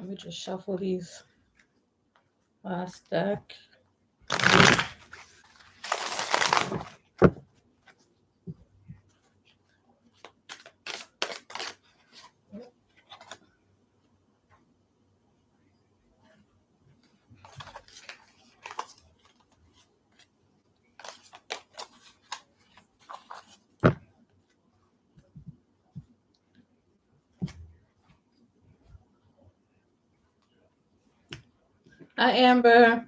Let me just shuffle these last deck. Hi, Amber.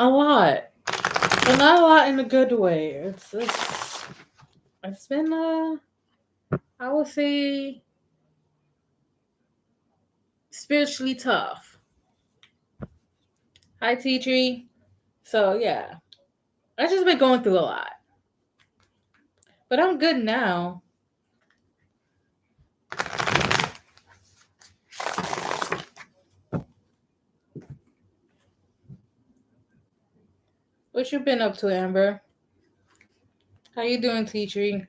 A lot, but not a lot in a good way. It's been I would say spiritually tough. Hi, Tea Tree. So yeah, I just been going through a lot, but I'm good now. What you been up to, Amber? How you doing, Tea Tree?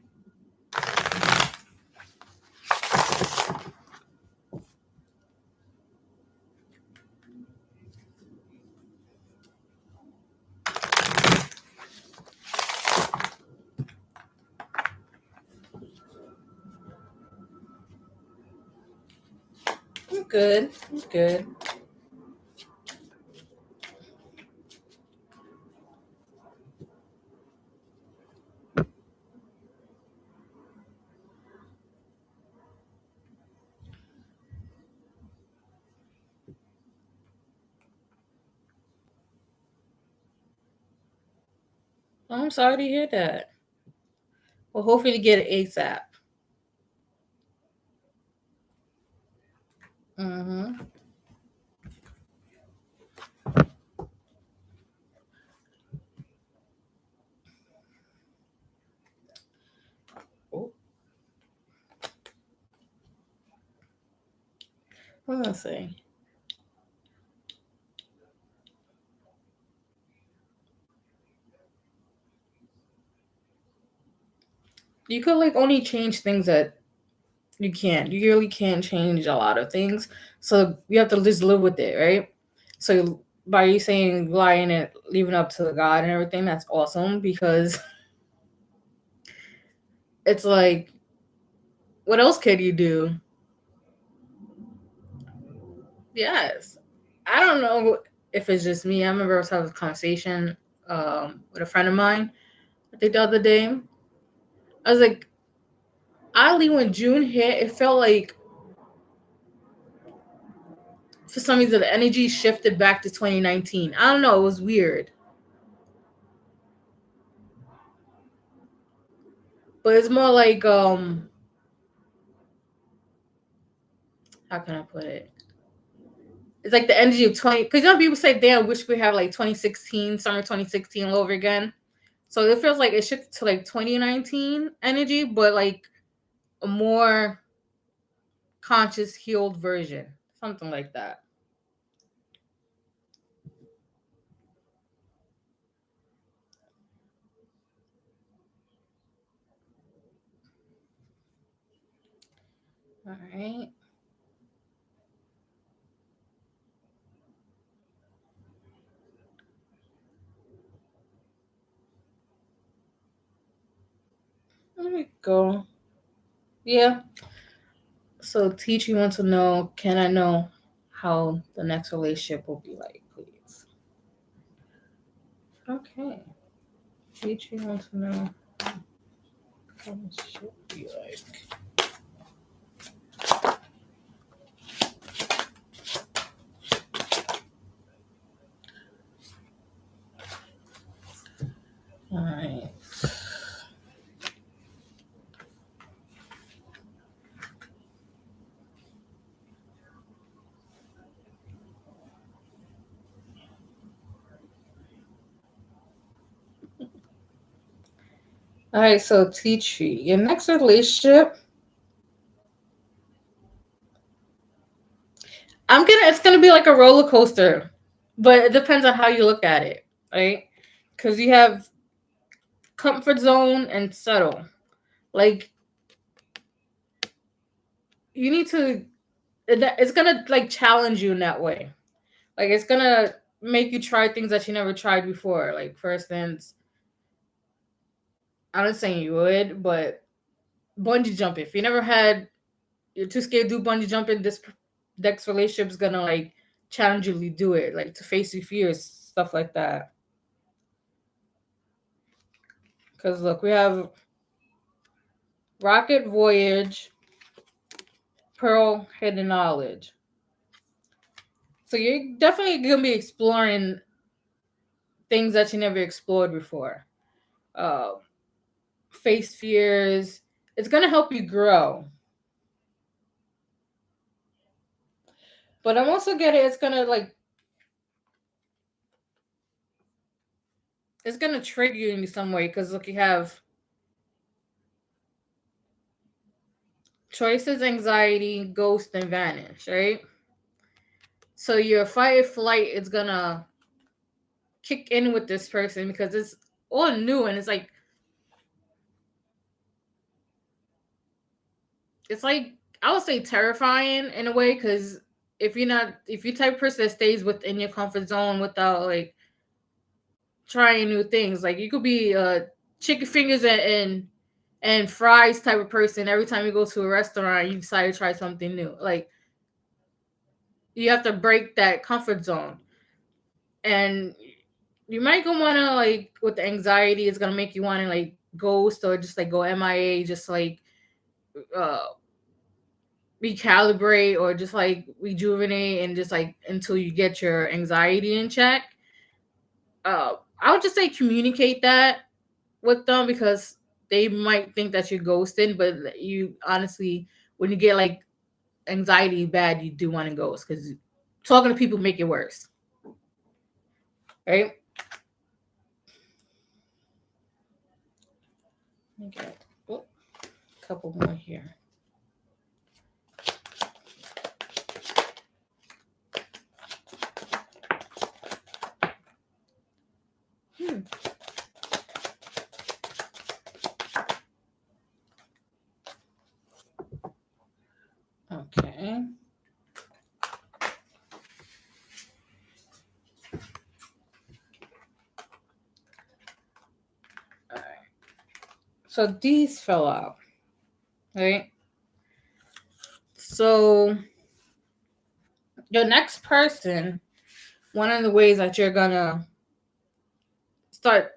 I'm good. I'm good. I'm sorry to hear that. Well, hopefully you get it ASAP. Mm-hmm. Oh, what am I saying? You could like only change things that you can't. You really can't change a lot of things. So you have to just live with it, right? So by you saying lying and leaving up to God and everything, that's awesome because it's like, what else could you do? Yes. I don't know if it's just me. I remember I was having a conversation with a friend of mine, I think the other day. I was like, oddly, when June hit, it felt like for some reason the energy shifted back to 2019. I don't know. It was weird. But it's more like, how can I put it? It's like the energy of 20, because people say, damn, wish we had like 2016, summer 2016 all over again. So it feels like it shifted to like 2019 energy, but like a more conscious, healed version. Something like that. All right. There we go. Yeah. So teacher wants to know, can I know how the next relationship will be like, please? Okay. Teacher wants to know how it should be like. All right. All right, so tea tree. Your next relationship, it's gonna be like a roller coaster, but it depends on how you look at it, right? Because you have comfort zone and settle. Like you need to, it's gonna like challenge you in that way. Like it's gonna make you try things that you never tried before. Like for instance, I'm not saying you would, but bungee jumping. If you never had, you're too scared to do bungee jumping. This next relationship is gonna like challenge you to do it, like to face your fears, stuff like that. Because look, we have rocket voyage, pearl hidden knowledge. So you're definitely gonna be exploring things that you never explored before. Uh, face fears. It's gonna help you grow. But I'm also getting it's gonna trigger you in some way because look, you have choices, anxiety, ghost, and vanish, right? So your fight or flight is gonna kick in with this person because it's all new and it's like I would say terrifying in a way because if you type of person that stays within your comfort zone without like trying new things, like you could be a chicken fingers and fries type of person. Every time you go to a restaurant, you decide to try something new. Like you have to break that comfort zone, and you might go wanna like with the anxiety, it's gonna make you want to like ghost or just like go MIA, just like uh recalibrate or just like rejuvenate and just like until you get your anxiety in check. I would just say communicate that with them because they might think that you're ghosting, but you honestly, when you get like anxiety bad, you do want to ghost because talking to people make it worse, right? Okay, oh, a couple more here. Hmm. Okay. All right. So these fell out, right? So your next person, one of the ways that you're gonna start,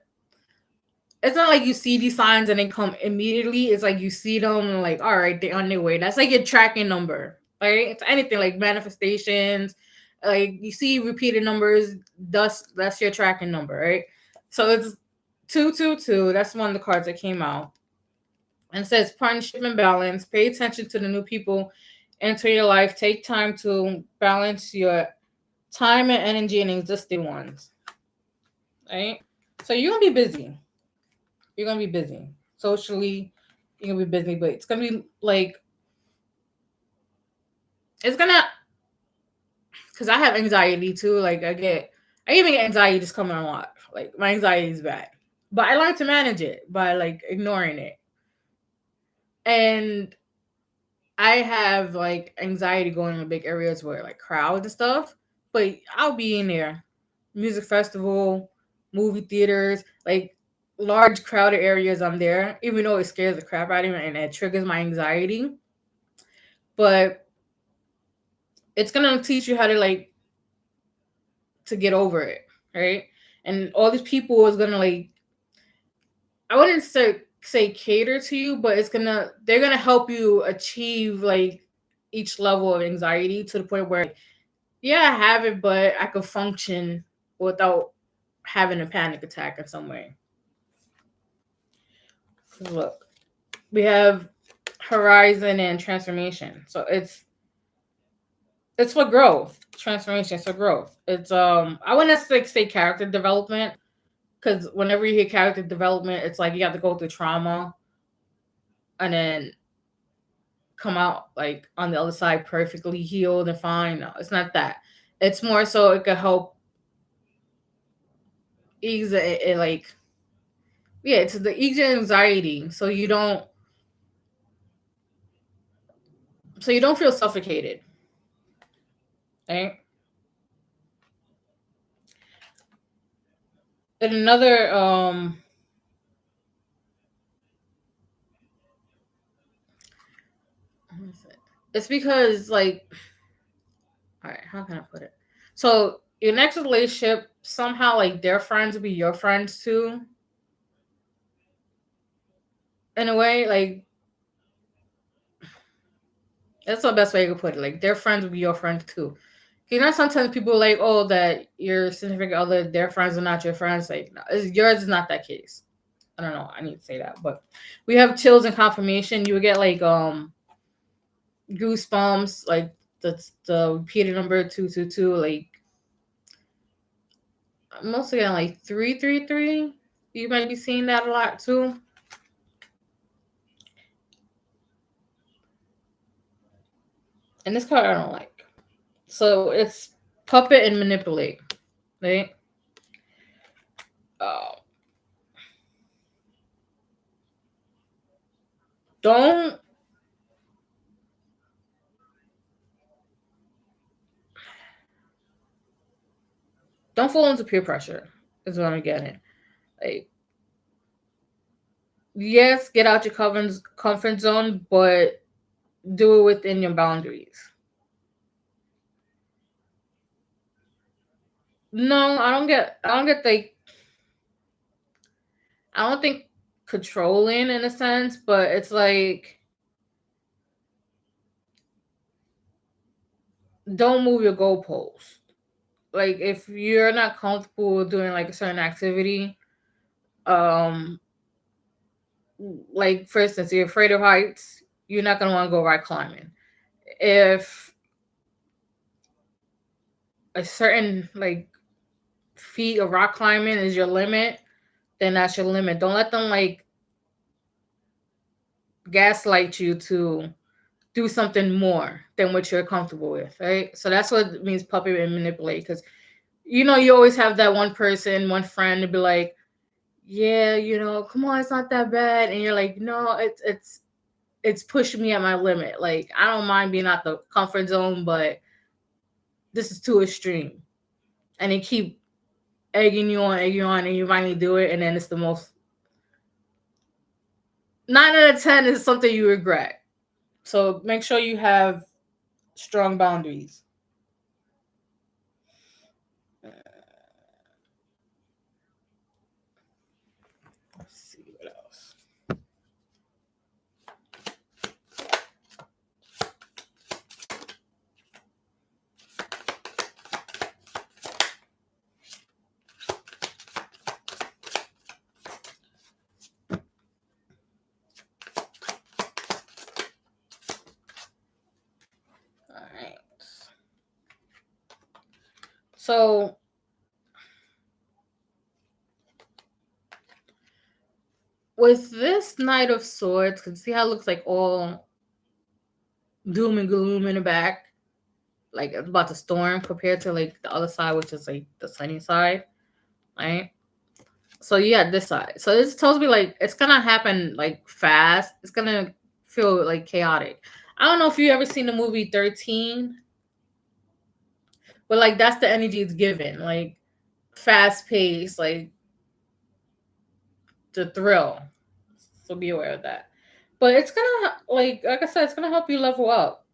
it's not like you see these signs and they come immediately. It's like you see them and like, all right, they're on their way. That's like your tracking number, right? It's anything like manifestations, like you see repeated numbers, that's your tracking number, right? So it's 222. That's one of the cards that came out. And it says partnership and balance. Pay attention to the new people enter your life. Take time to balance your time and energy and existing ones. Right? So you're gonna be busy. You're gonna be busy. Socially, you're gonna be busy, but it's gonna be like it's gonna because I have anxiety too. Like I even get anxiety just coming on lot. Like my anxiety is bad. But I learned to manage it by like ignoring it. And I have like anxiety going in big areas where like crowds and stuff, but I'll be in there. Music festival, movie theaters, like large crowded areas, I'm there, even though it scares the crap out of me and it triggers my anxiety. But it's gonna teach you how to like to get over it, right? And all these people is gonna like I wouldn't say cater to you, but they're gonna help you achieve like each level of anxiety to the point where yeah, I have it, but I could function without having a panic attack in some way. Look, we have horizon and transformation. So it's for growth. Transformation, it's for growth. It's I wouldn't necessarily say character development, because whenever you hear character development, it's like you have to go through trauma and then come out like on the other side perfectly healed and fine. No, it's not that. It's more so it could help ease it like yeah, it's the ease your anxiety so you don't feel suffocated. Right? And another it's because like all right, how can I put it? So your next relationship somehow like their friends will be your friends too. In a way, like that's the best way to put it. Like their friends will be your friends too. You know, sometimes people are like, oh, that your significant other, their friends are not your friends. Like, no, yours is not that case. I don't know. I need to say that, but we have chills and confirmation. You would get like goosebumps, like the repeated number 222. Like I'm mostly getting like 333. You might be seeing that a lot too. And this card I don't like. So it's puppet and manipulate, right? Uh, don't don't fall into peer pressure. Is what I'm getting. Like yes, get out your comfort zone, but do it within your boundaries. No, I don't get like I don't think controlling in a sense, but it's like don't move your goalpost. Like if you're not comfortable doing like a certain activity, um, like for instance, you're afraid of heights, you're not gonna want to go rock climbing. If a certain like feet of rock climbing is your limit, then that's your limit. Don't let them like gaslight you to do something more than what you're comfortable with, right? So that's what it means puppet and manipulate. Because you know you always have that one person, one friend to be like, yeah, come on, it's not that bad, and you're like, no, it's pushing me at my limit. Like I don't mind being out the comfort zone, but this is too extreme, and they keep egging you on, and you finally do it, and then it's the most 9 out of 10 is something you regret. So make sure you have strong boundaries. Let's see what else. All right. So with this Knight of Swords, can see how it looks like all doom and gloom in the back, like it's about to storm, compared to like the other side, which is like the sunny side, right? So you got this side. So this tells me like it's gonna happen like fast. It's gonna feel like chaotic. I don't know if you ever seen the movie 13, but like that's the energy it's given, like fast pace, like the thrill. So be aware of that. But it's gonna like I said, it's gonna help you level up.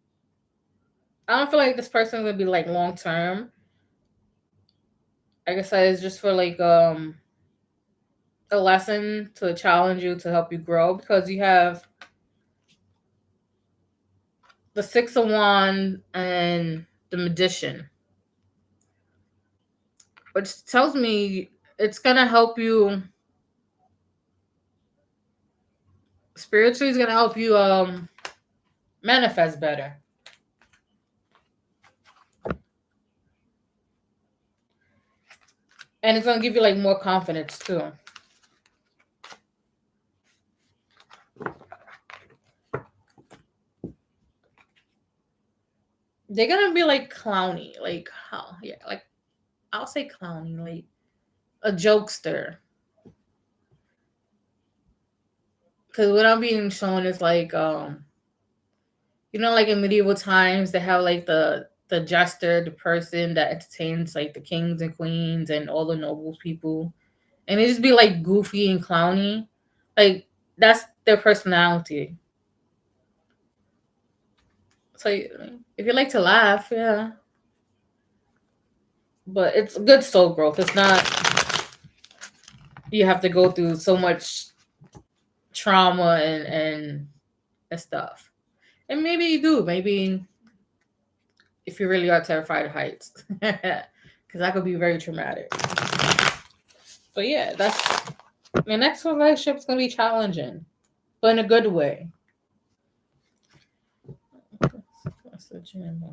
I don't feel like this person's gonna be like long term. Like I said, it's just for like a lesson to challenge you to help you grow because you have the Six of Wands and the Magician, which tells me it's gonna help you spiritually. It's gonna help you manifest better. And it's gonna give you like more confidence too. They're gonna be like clowny, like how? Yeah, like I'll say clowny, like a jokester. Because what I'm being shown is like like in medieval times they have like the jester, the person that entertains like the kings and queens and all the noble people, and it just be like goofy and clowny, like that's their personality. So if you like to laugh, yeah, but it's good soul growth. It's not you have to go through so much trauma and stuff. And maybe you do. Maybe if you really are terrified of heights, because that could be very traumatic. But yeah, that's my next relationship is gonna be challenging, but in a good way. What's the gym?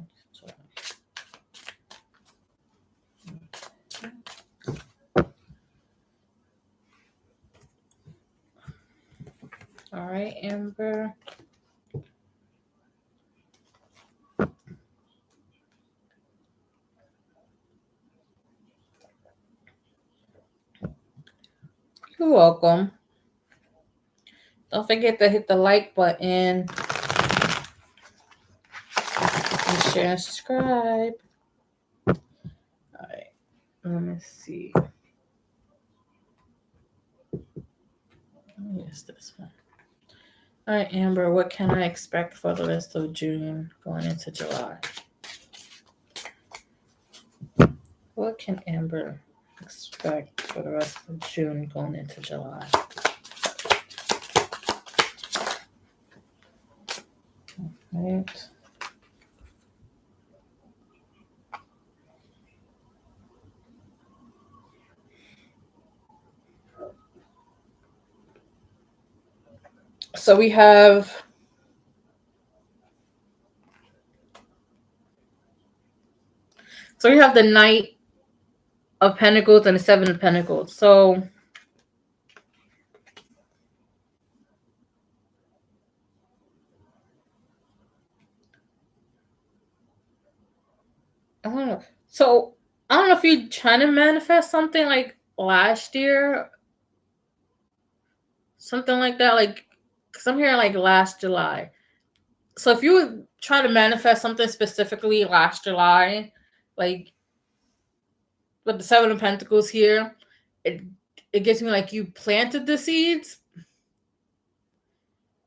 All right, Amber. You're welcome. Don't forget to hit the like button and share and subscribe. All right, let me see. Yes, this one. All right, Amber, what can I expect for the rest of June going into July? What can Amber expect for the rest of June going into July? Right. So we have the Knight of Pentacles and the Seven of Pentacles. So I don't know. So I don't know if you're trying to manifest something like last year, something like that. Like, cause I'm hearing like last July. So if you were trying to manifest something specifically last July, like with the Seven of Pentacles here, it it gives me like you planted the seeds,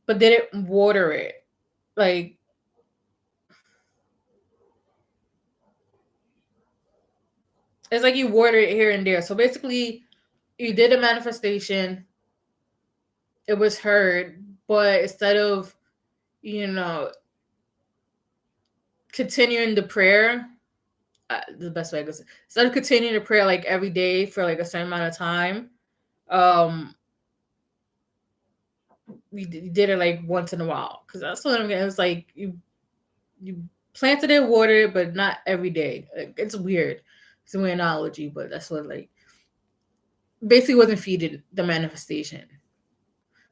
but didn't water it. Like it's like you water it here and there. So basically, you did a manifestation, it was heard, but instead of you know continuing the prayer, the best way I guess, instead of continuing the prayer like every day for like a certain amount of time, um, we did it like once in a while because that's what I'm getting. It's like you planted it, watered it, but not every day. It's weird. It's a weird analogy, but that's what like basically wasn't feeding the manifestation.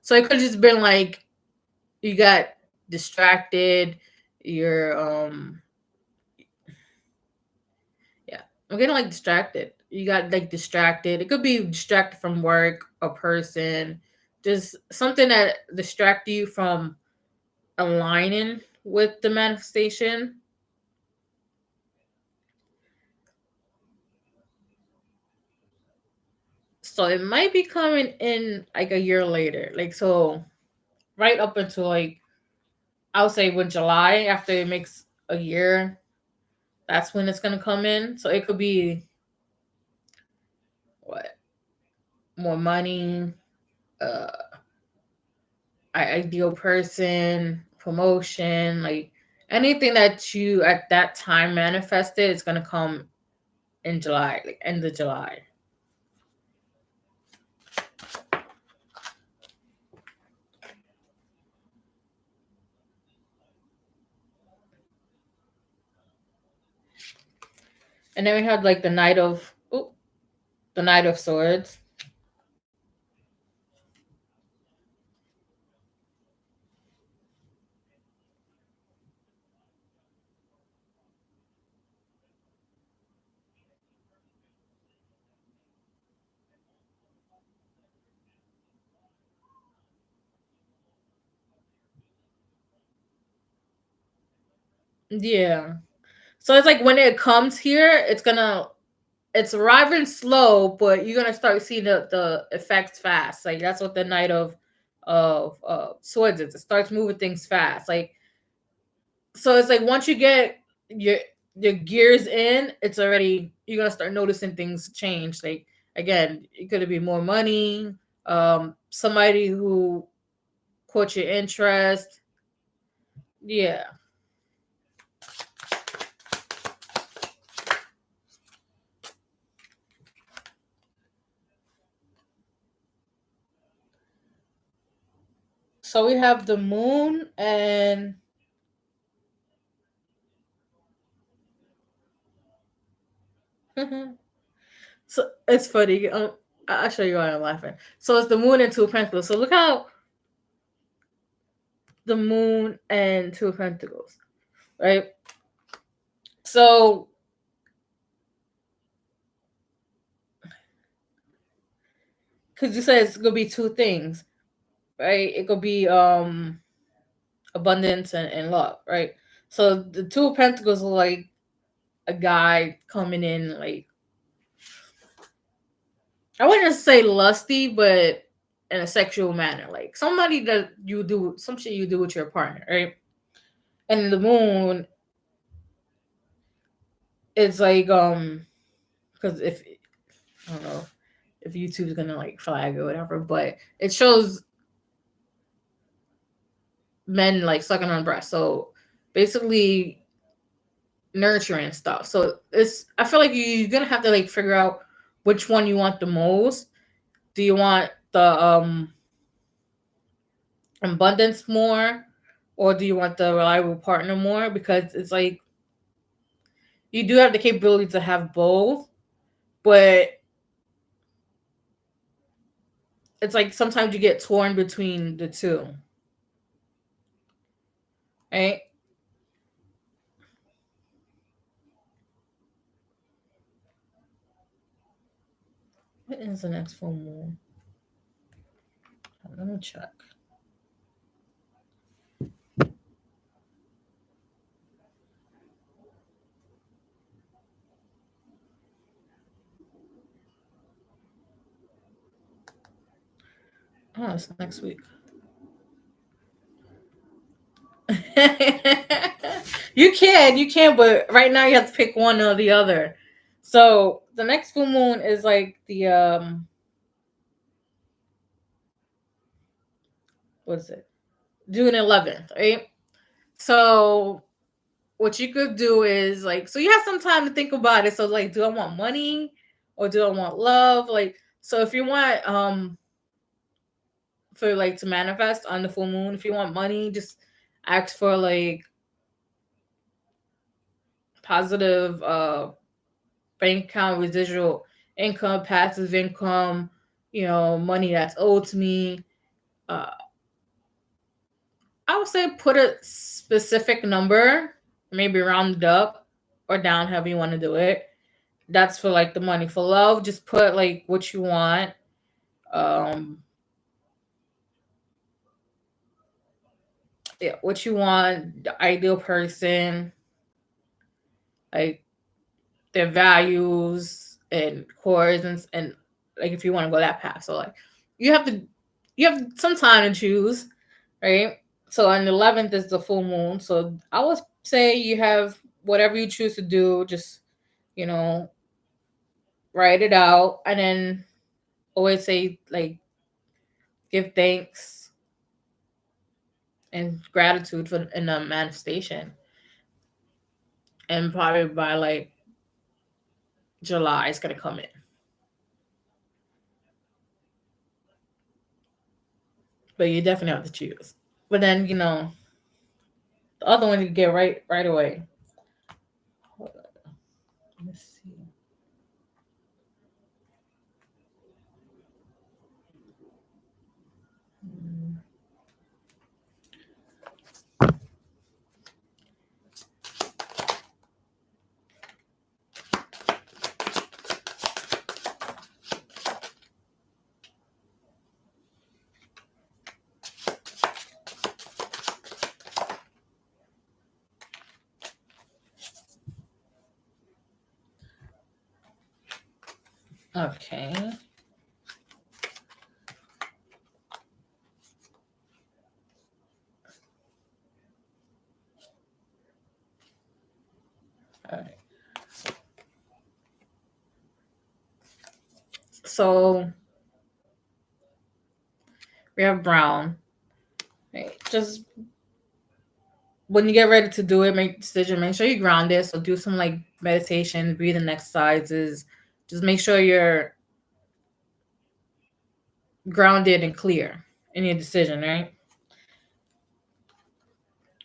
So it could have just been like you got distracted. You're yeah, I'm getting like distracted. You got like distracted. It could be distracted from work, a person, just something that distract you from aligning with the manifestation. So it might be coming in like a year later. Like so right up until like I'll say when July after it makes a year, that's when it's gonna come in. So it could be what more money, uh ideal person, promotion, like anything that you at that time manifested is gonna come in July, like end of July. And then we had like the Knight of The Knight of Swords. Yeah. So it's like when it comes here, it's arriving slow, but you're gonna start seeing the effects fast. Like that's what the Knight of Swords is. It starts moving things fast. Like so, it's like once you get your your gears in, it's already you're gonna start noticing things change. Like again, it could be more money, somebody who caught your interest. Yeah. So we have the moon and so it's funny. I'll show you why I'm laughing. So it's the moon and two of pentacles. So look how the moon and two of pentacles, right? So because you said it's gonna be two things, right? It could be abundance and love, right? So the two of pentacles are like a guy coming in like I wouldn't say lusty, but in a sexual manner, like somebody that you do some shit you do with your partner, right? And the moon is like because if I don't know if YouTube's gonna like flag or whatever, but it shows men like sucking on breasts. So basically nurturing stuff. So it's I feel like you're gonna have to like figure out which one you want the most. Do you want the abundance more, or do you want the reliable partner more? Because it's like you do have the capability to have both, but it's like sometimes you get torn between the two, right? What is the next full moon? Let me check. Oh, it's next week. You can, but right now you have to pick one or the other. So the next full moon is like the what's it? June 11th, right? So what you could do is like so you have some time to think about it. So like do I want money or do I want love? Like so if you want for like to manifest on the full moon, if you want money, just ask for like positive bank account residual income, passive income, money that's owed to me. Uh, I would say put a specific number, maybe round it up or down, however you want to do it. That's for like the money. For love, just put like what you want. Um, yeah, what you want, the ideal person, like their values and cores and like if you want to go that path. So like you have to you have some time to choose, right? So on the 11th is the full moon. So I would say you have whatever you choose to do, just you know, write it out and then always say like give thanks and gratitude for in the manifestation. And probably by like July it's gonna come in. But you definitely have to choose. But then, the other one you get right away. Hold on. Let's see. Okay. All right. So we have brown. Right. Just when you get ready to do it, make a decision. Make sure you ground it. So do some like meditation, breathing exercises. Just make sure you're grounded and clear in your decision, right?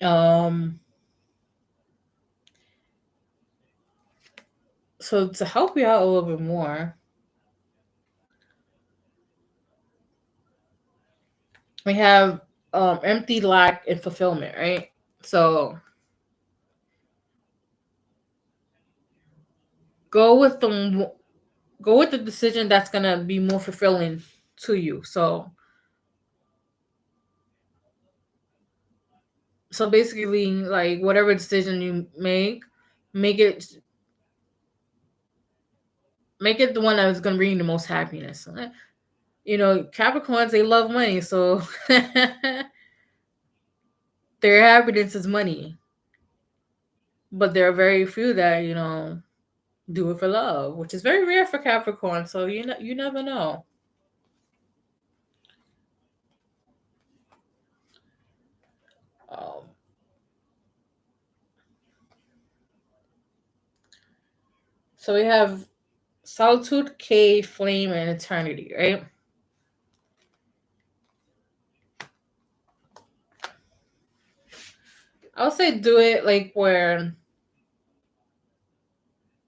Um. So to help you out a little bit more, we have empty, lack, and fulfillment, right? So go with the go with the decision that's gonna be more fulfilling to you. So basically, like whatever decision you make it make it the one that is gonna bring you the most happiness. You know, Capricorns, they love money, so their happiness is money. But there are very few that do it for love, which is very rare for Capricorn. So you never know. Um, so we have solitude, cave, flame, and eternity, right? I would say do it like where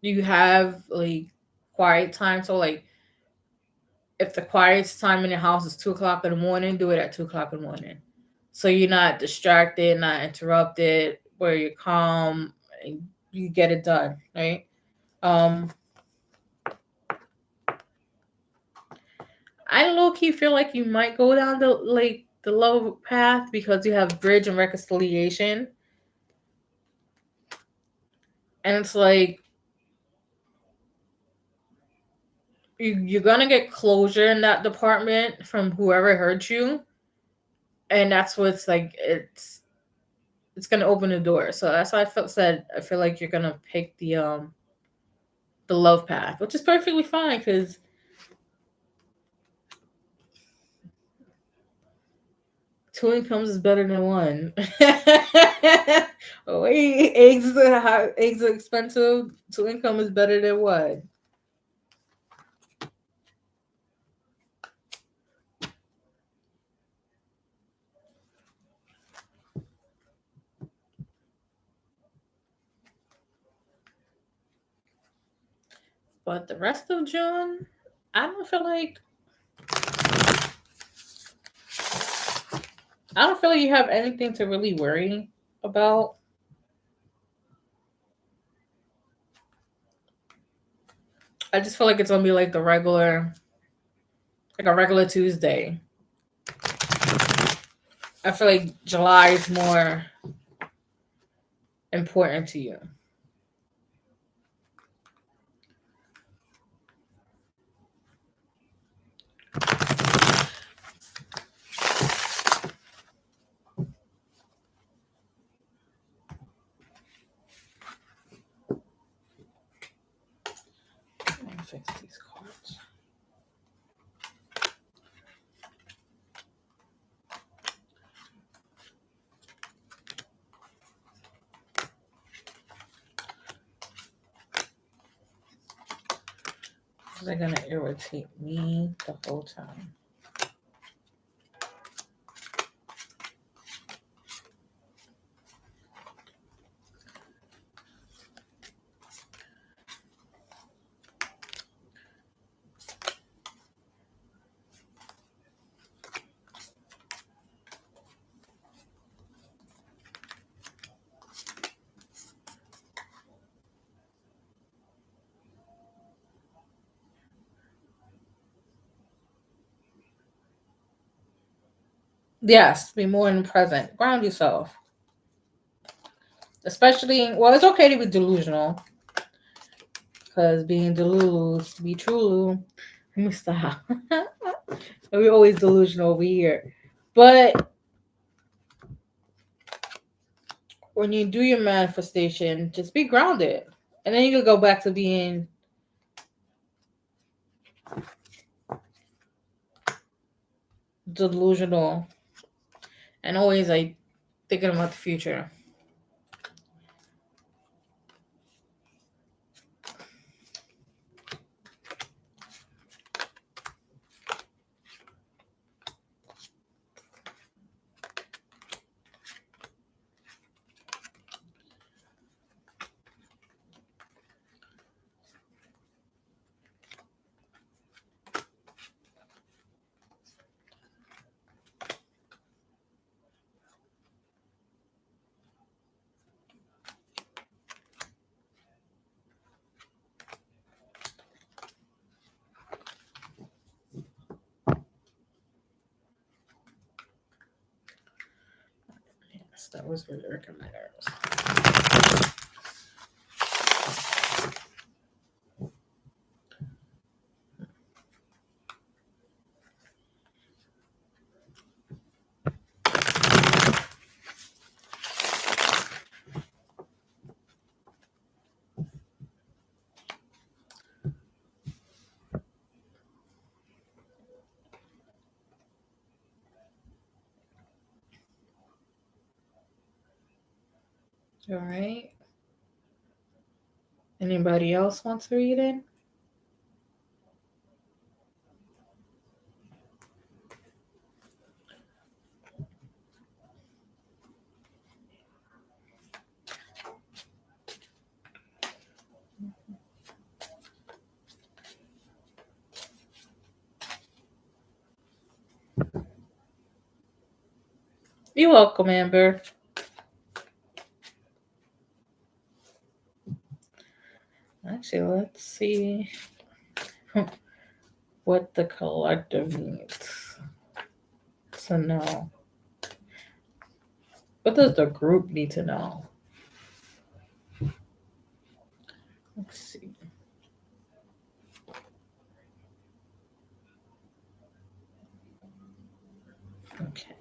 you have like quiet time. So like if the quietest time in the house is 2 o'clock in the morning, do it at 2 o'clock in the morning. So you're not distracted, not interrupted, where you're calm and you get it done, right? Um I low key feel like you might go down the love path because you have bridge and reconciliation. And it's like you're gonna get closure in that department from whoever hurt you. And that's what's like it's gonna open the door. So that's why I feel like you're gonna pick the love path, which is perfectly fine because two incomes is better than one. Oh, wait, eggs are expensive. Two income is better than one. But the rest of June, I don't feel like I don't feel like you have anything to really worry about. I just feel like it's gonna be like a regular Tuesday. I feel like July is more important to you. Let me fix these cards. They're gonna irritate me the whole time. Yes, be more in the present. Ground yourself. Especially, well, it's okay to be delusional. because being delulu be true. Let me stop. We're always delusional over here. But when you do your manifestation, just be grounded. And then you can go back to being delusional and always like thinking about the future. Yes, that was really recommenders. All right. Anybody else want to read it? You're welcome, Amber. Actually, let's see what the collective needs to know. What does the group need to know? Let's see. Okay.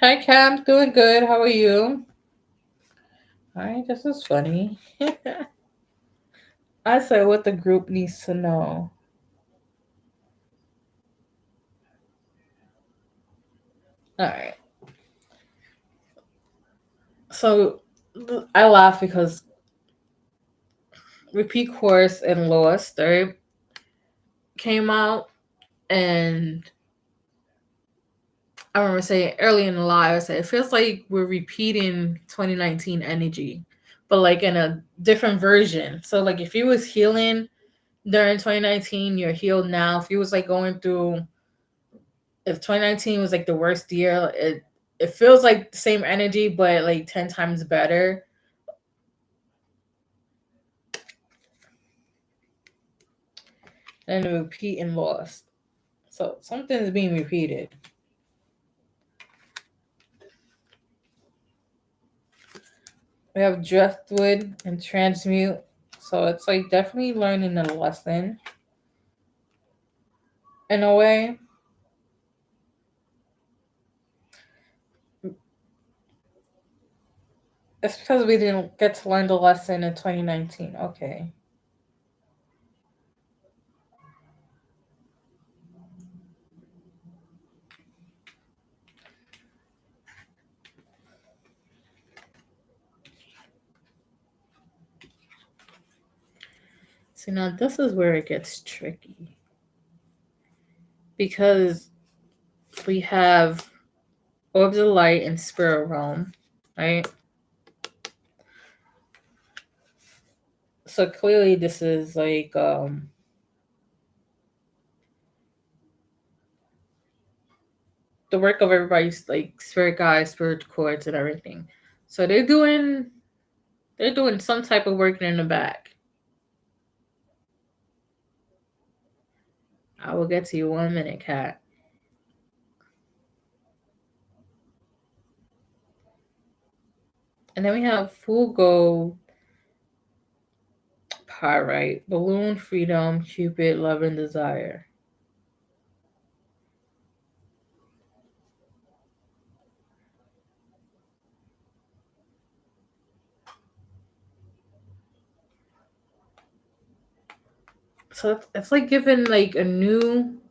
Hi, Cam. Doing good. How are you? All right, this is funny. I said what the group needs to know. All right. So I laugh because Repeat Course and Lost right, came out, and I remember saying early in the live, I said it feels like we're repeating 2019 energy, but like in a different version. So like if you was healing during 2019, you're healed now. If you was like going through, if 2019 was like the worst year, it feels like the same energy, but like 10 times better. And repeat and lost. So something is being repeated. We have driftwood and transmute. So it's like definitely learning a lesson in a way. It's because we didn't get to learn the lesson in 2019. Okay. See, now this is where it gets tricky. Because we have orbs of light and spirit realm, right? So clearly this is like the work of everybody's like spirit guides, spirit cords, and everything. So they're doing some type of work in the back. I will get to you 1 minute, cat. And then we have Fugo, Pyrite, Balloon, Freedom, Cupid, Love, and Desire. So it's like giving like a new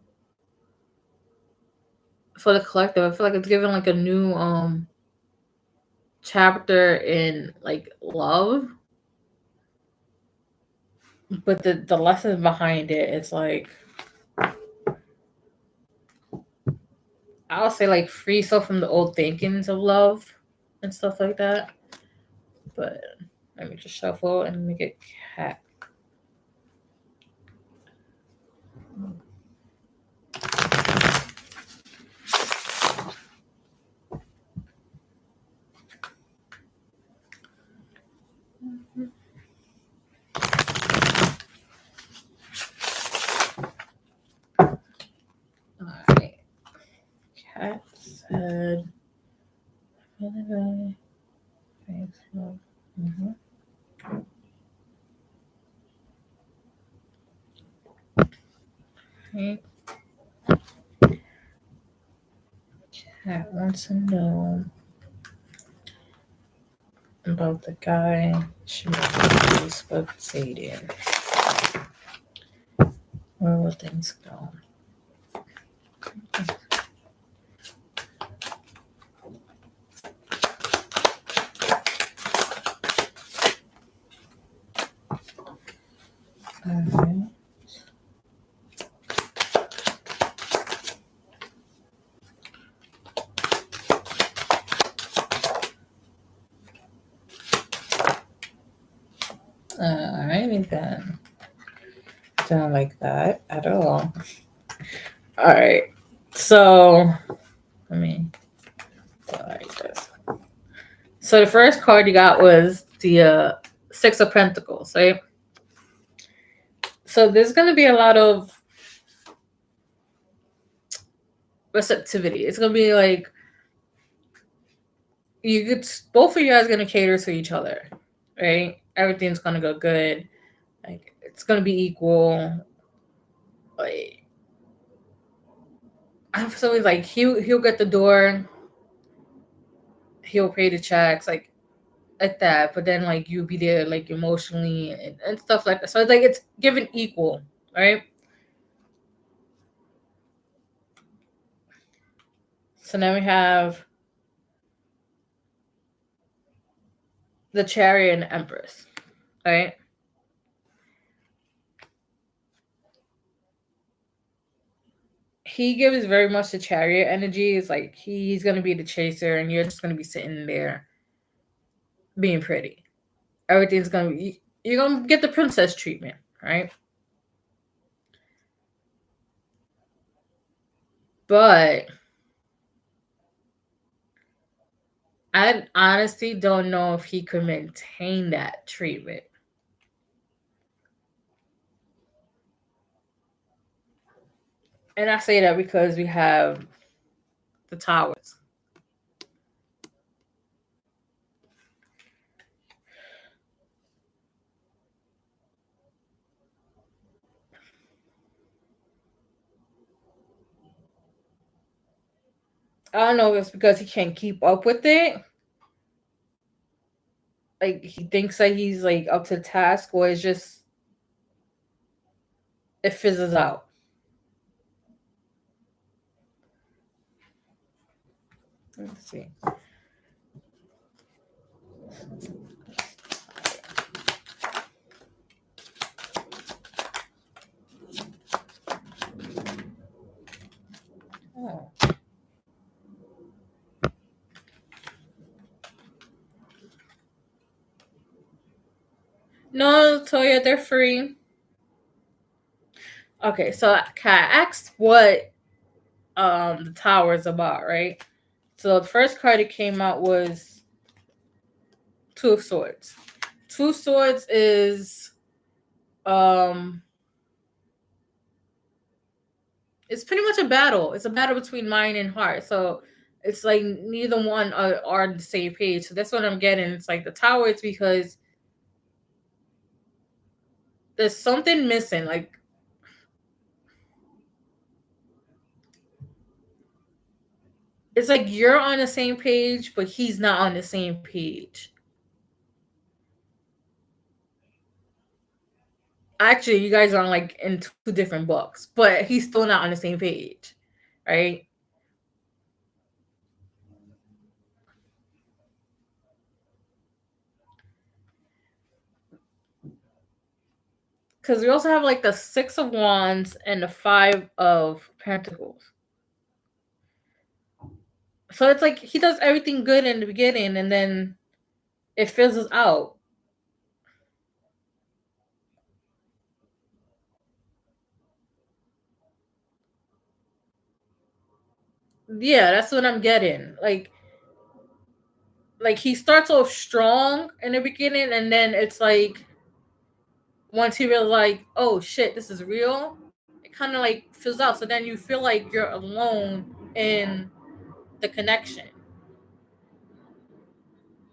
for the collective. I feel like it's giving like a new chapter in like love, but the lesson behind it is like I'll say like free yourself from the old thinkings of love and stuff like that. But let me just shuffle and make it cat. Alright. Cat said mm-hmm. Right. Cat wants to know about the guy she met on Facebook dating. Where will things go? Alright. Alrighty then. Don't like that at all. Alright. So let me go like this. So the first card you got was the Six of Pentacles, right? So there's gonna be a lot of receptivity. It's gonna be like you could both of you guys gonna cater to each other, right? Everything's gonna go good. Like it's gonna be equal. Like I'm always like he'll get the door, he'll pay the checks, like that. But then like you'll be there like emotionally and stuff like that. So it's like it's given equal, right? So now we have the Chariot and the Empress, right? He gives very much the Chariot energy. It's like he's gonna be the chaser, and you're just gonna be sitting there being pretty. Everything's gonna be you're gonna get the princess treatment, right? But I honestly don't know if he could maintain that treatment. And I say that because we have the towers. I don't know if it's because he can't keep up with it. Like he thinks that he's like up to the task, or it's just it fizzles out. Let's see. Oh. No, Toya, they're free. Okay, so I asked what the tower is about, right? So the first card that came out was Two of Swords. Two of Swords is um it's pretty much a battle. It's a battle between mind and heart. So it's like neither one are on the same page. So that's what I'm getting. It's like the tower is because there's something missing. Like it's like you're on the same page, but he's not on the same page. Actually, you guys are like in two different books, but he's still not on the same page, right? Because we also have like the Six of Wands and the Five of Pentacles. So it's like he does everything good in the beginning and then it fizzles out. Yeah, that's what I'm getting. Like he starts off strong in the beginning and then it's like once he realizes like, oh shit, this is real, it kind of like fizzles out. So then you feel like you're alone in the connection.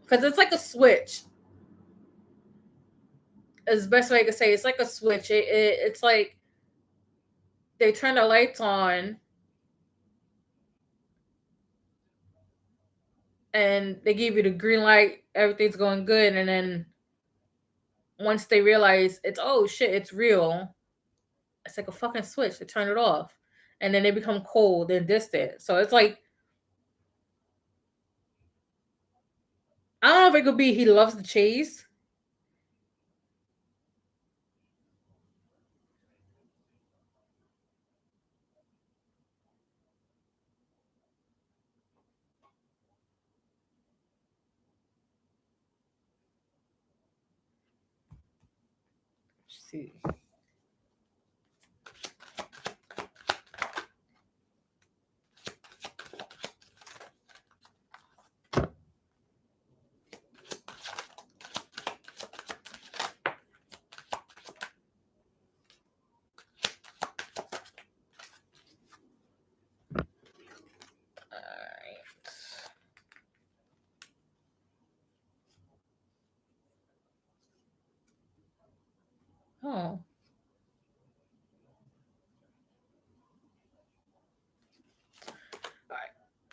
Because it's like a switch. Is the best way I could say. It's like a switch. It's like they turn the lights on and they give you the green light, everything's going good, and then once they realize it's oh shit, it's real, it's like a fucking switch. They turn it off, and then they become cold and distant. So it's like I don't know if it could be he loves the chase. Let's see. Alright. Oh. Alright.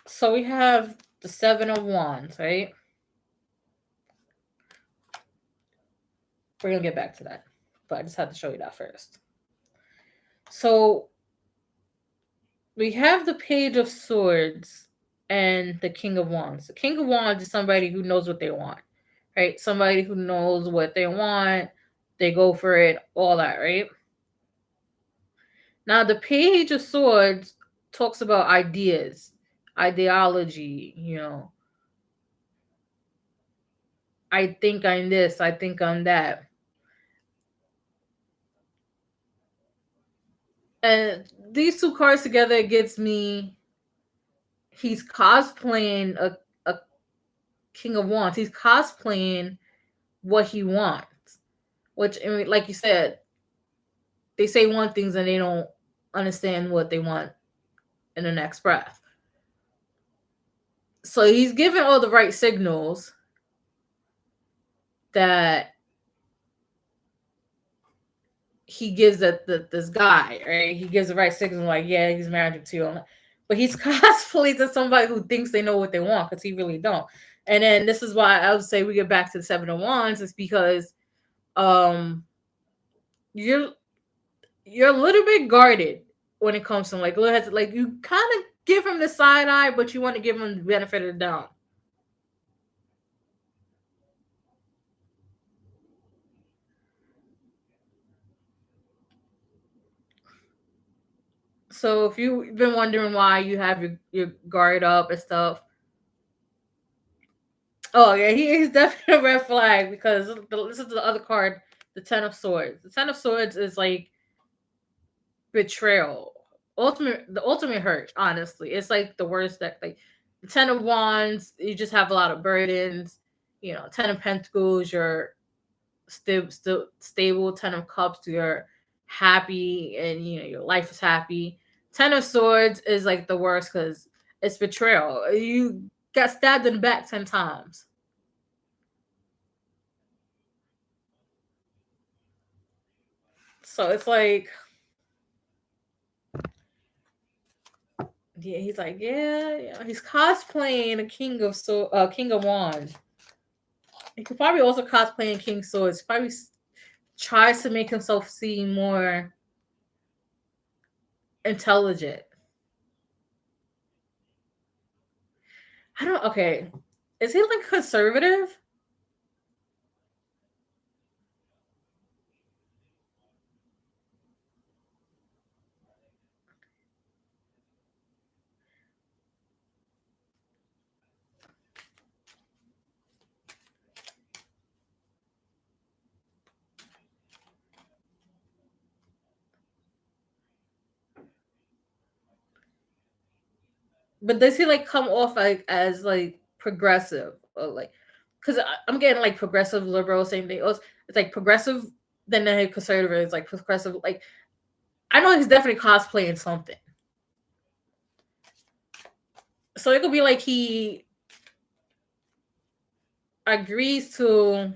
So we have the Seven of Wands, right? We're gonna get back to that. But I just had to show you that first. So we have the Page of Swords and the King of Wands. The King of Wands is somebody who knows what they want, right? Somebody who knows what they want, they go for it, all that, right? Now, the Page of Swords talks about ideas, ideology, I think I'm this, I think I'm that. And these two cards together gets me he's cosplaying a King of Wands. He's cosplaying what he wants. Which, I mean, like you said, they say one things and they don't understand what they want in the next breath. So he's giving all the right signals that he gives that this guy, right? He gives the right signal, like, yeah, he's married to you. But he's cosplaying to somebody who thinks they know what they want because he really don't. And then this is why I would say we get back to the Seven of Wands is because um you're you're a little bit guarded when it comes to like you kind of give him the side eye, but you want to give him the benefit of the doubt. So if you've been wondering why you have your guard up and stuff, oh yeah, he is definitely a red flag because this is the other card, the Ten of Swords. The Ten of Swords is like betrayal. the ultimate hurt. Honestly, it's like the worst deck. Like the Ten of Wands, you just have a lot of burdens. Ten of Pentacles, you're still stable. Ten of Cups, you're happy, and your life is happy. Ten of Swords is like the worst because it's betrayal. You got stabbed in the back 10 times. So it's like, yeah, he's like, yeah, he's cosplaying a King of Wands. He could probably also cosplay King Swords. Probably tries to make himself seem more intelligent. I don't. Okay, is he like conservative? But does he like come off like as like progressive or like? Because I'm getting like progressive liberal, same thing. It's like progressive, then conservative is like progressive. Like I know he's definitely cosplaying something. So it could be like he agrees to,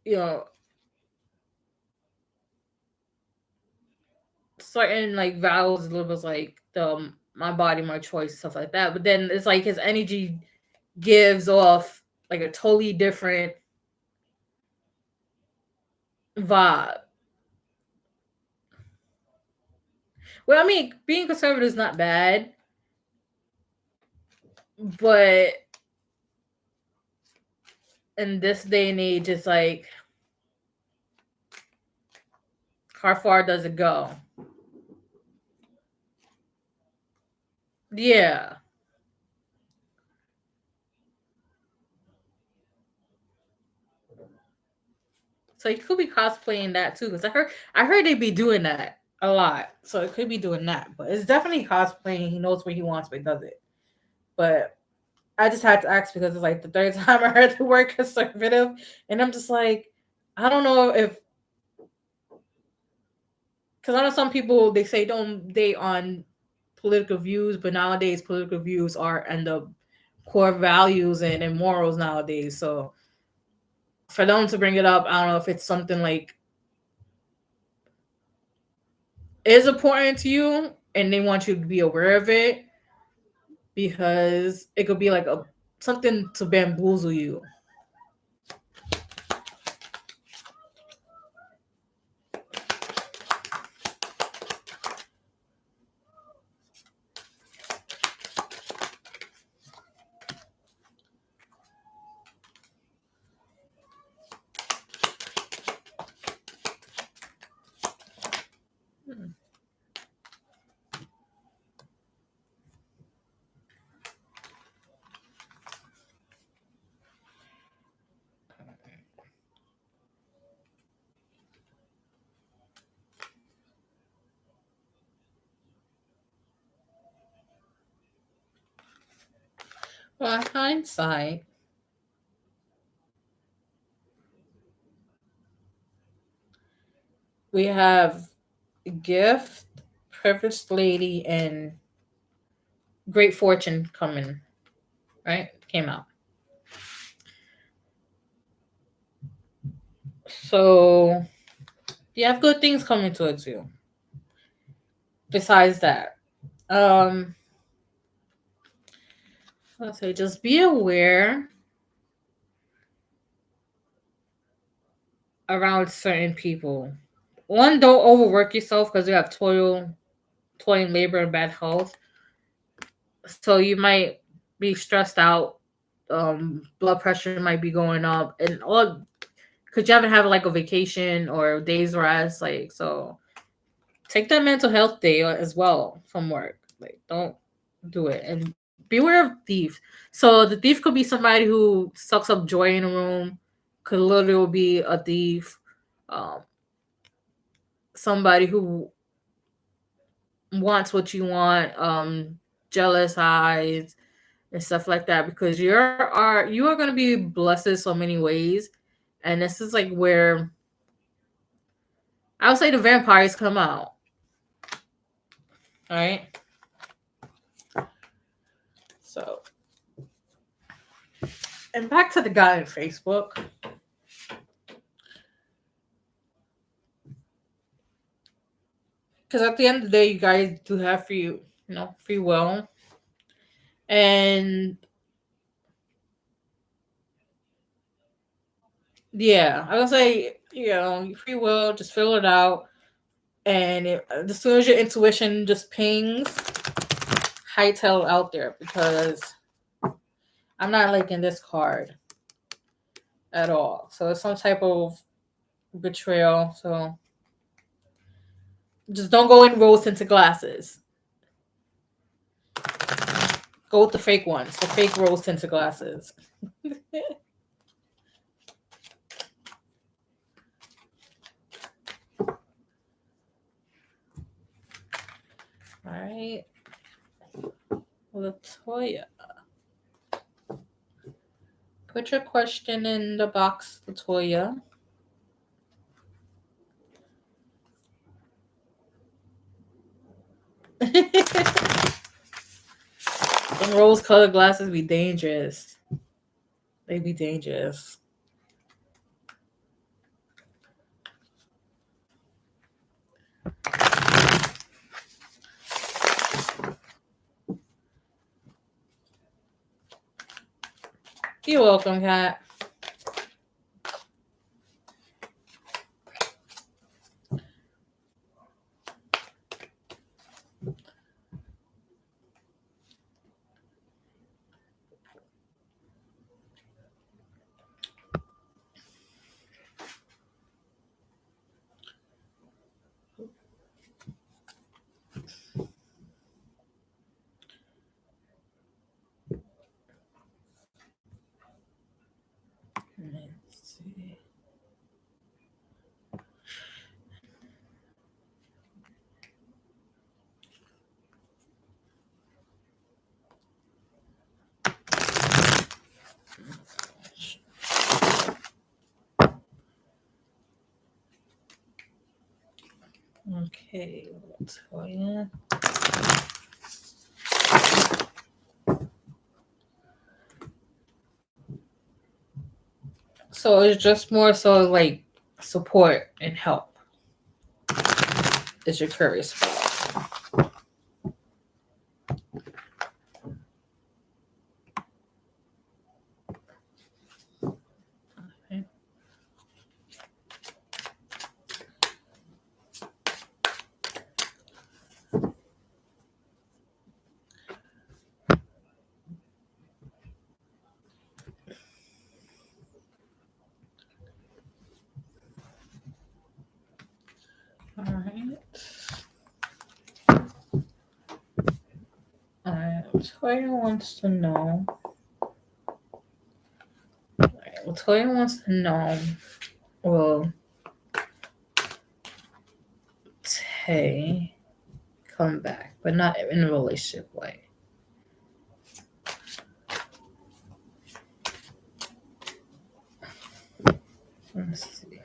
you know, certain like vows, was like the my body, my choice, stuff like that. But then it's like his energy gives off like a totally different vibe. Well, I mean, being conservative is not bad, but in this day and age, it's like, how far does it go? Yeah. So he could be cosplaying that too, because I heard they be doing that a lot. So it could be doing that, but it's definitely cosplaying. He knows what he wants, but he does it. But I just had to ask because it's like the third time I heard the word conservative, and I'm just like, I don't know if, because I know some people they say don't date on political views, but nowadays political views are and the core values and morals nowadays. So for them to bring it up, I don't know if it's something like is important to you and they want you to be aware of it because it could be like a something to bamboozle you. Well, hindsight, we have gift, privileged lady, and great fortune coming. Right, came out. So you have good things coming towards you. Besides that, let's say just be aware around certain people. One, don't overwork yourself because you have toiling labor, and bad health. So you might be stressed out. Blood pressure might be going up, and all because you haven't had like a vacation or days rest. Like so, take that mental health day as well from work. Like don't do it, and beware of thieves. So the thief could be somebody who sucks up joy in a room. Could literally be a thief. Um, somebody who wants what you want, jealous eyes and stuff like that, because you are going to be blessed in so many ways. And this is like where I would say the vampires come out. All right. So, and back to the guy on Facebook. Because at the end of the day, you guys do have free will. And yeah, I would say, free will, just fill it out. And as soon as your intuition just pings, hightail out there, because I'm not liking this card at all. So it's some type of betrayal. So just don't go in rose tinted glasses. Go with the fake ones, the fake rose tinted glasses. All right. Latoya. Put your question in the box, Latoya. And rose colored glasses be dangerous. They be dangerous. You're welcome, Kat. Let's see. Okay, Latoya. So it's just more so like support and help is your curious about. Okay. All right. Latoya wants to know. Latoya wants to know. Will Tay come back, but not in a relationship way? Let's see.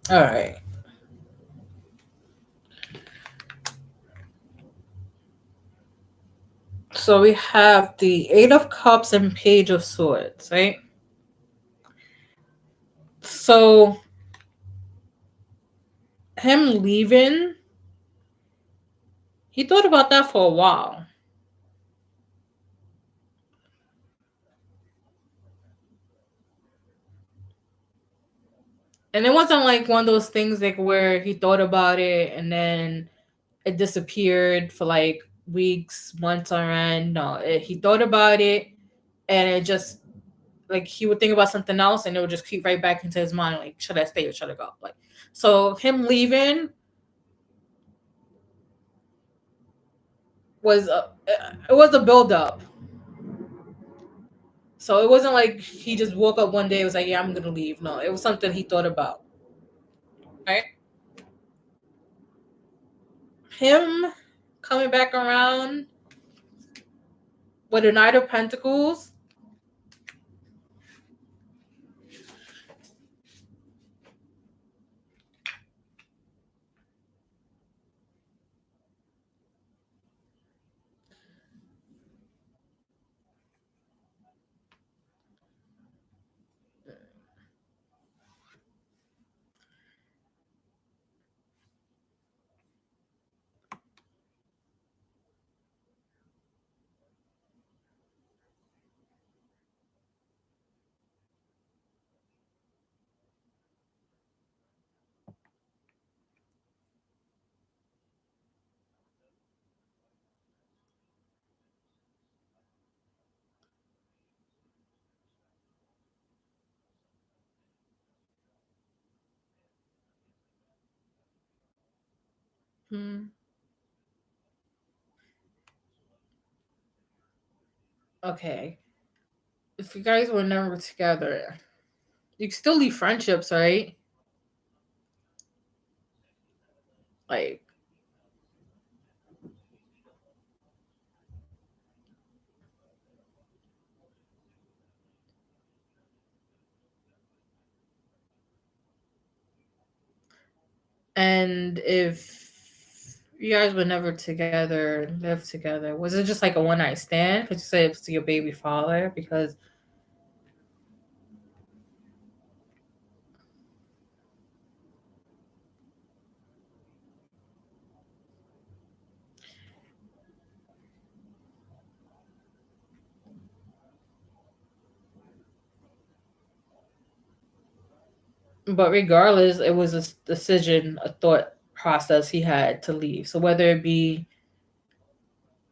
All right. So we have the Eight of Cups and Page of Swords, right? So him leaving, he thought about that for a while. And it wasn't like one of those things like where he thought about it and then it disappeared for like weeks, months on end. No, he thought about it and it just like he would think about something else and it would just creep right back into his mind like should I stay or should I go? Like so him leaving was it was a build up. So it wasn't like he just woke up one day and was like, yeah, I'm gonna leave. No, it was something he thought about. Right? Him coming back around with the Knight of Pentacles. Hmm. Okay. If you guys were never together, you can still leave friendships, right? Like, and if you guys were never together, lived together, was it just like a one night stand? Because you said it was to your baby father. Because, but regardless, it was a decision, a thought process he had to leave. So whether it be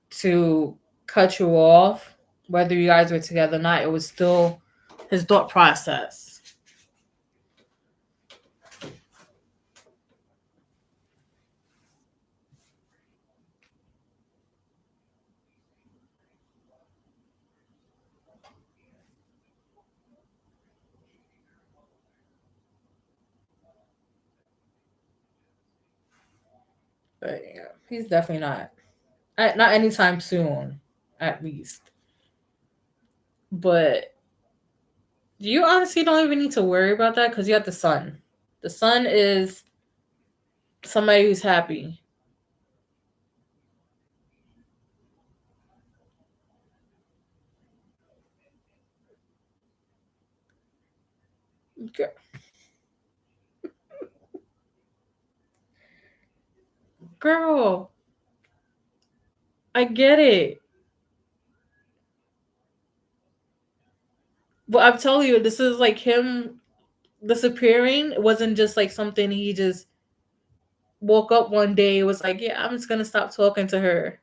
to cut you off, whether you guys were together or not, it was still his thought process. But yeah, he's definitely not anytime soon, at least. But you honestly don't even need to worry about that because you have the sun. The sun is somebody who's happy. Girl, I get it. But I'm telling you, this is like him disappearing. It wasn't just like something he just woke up one day. It was like, yeah, I'm just gonna stop talking to her.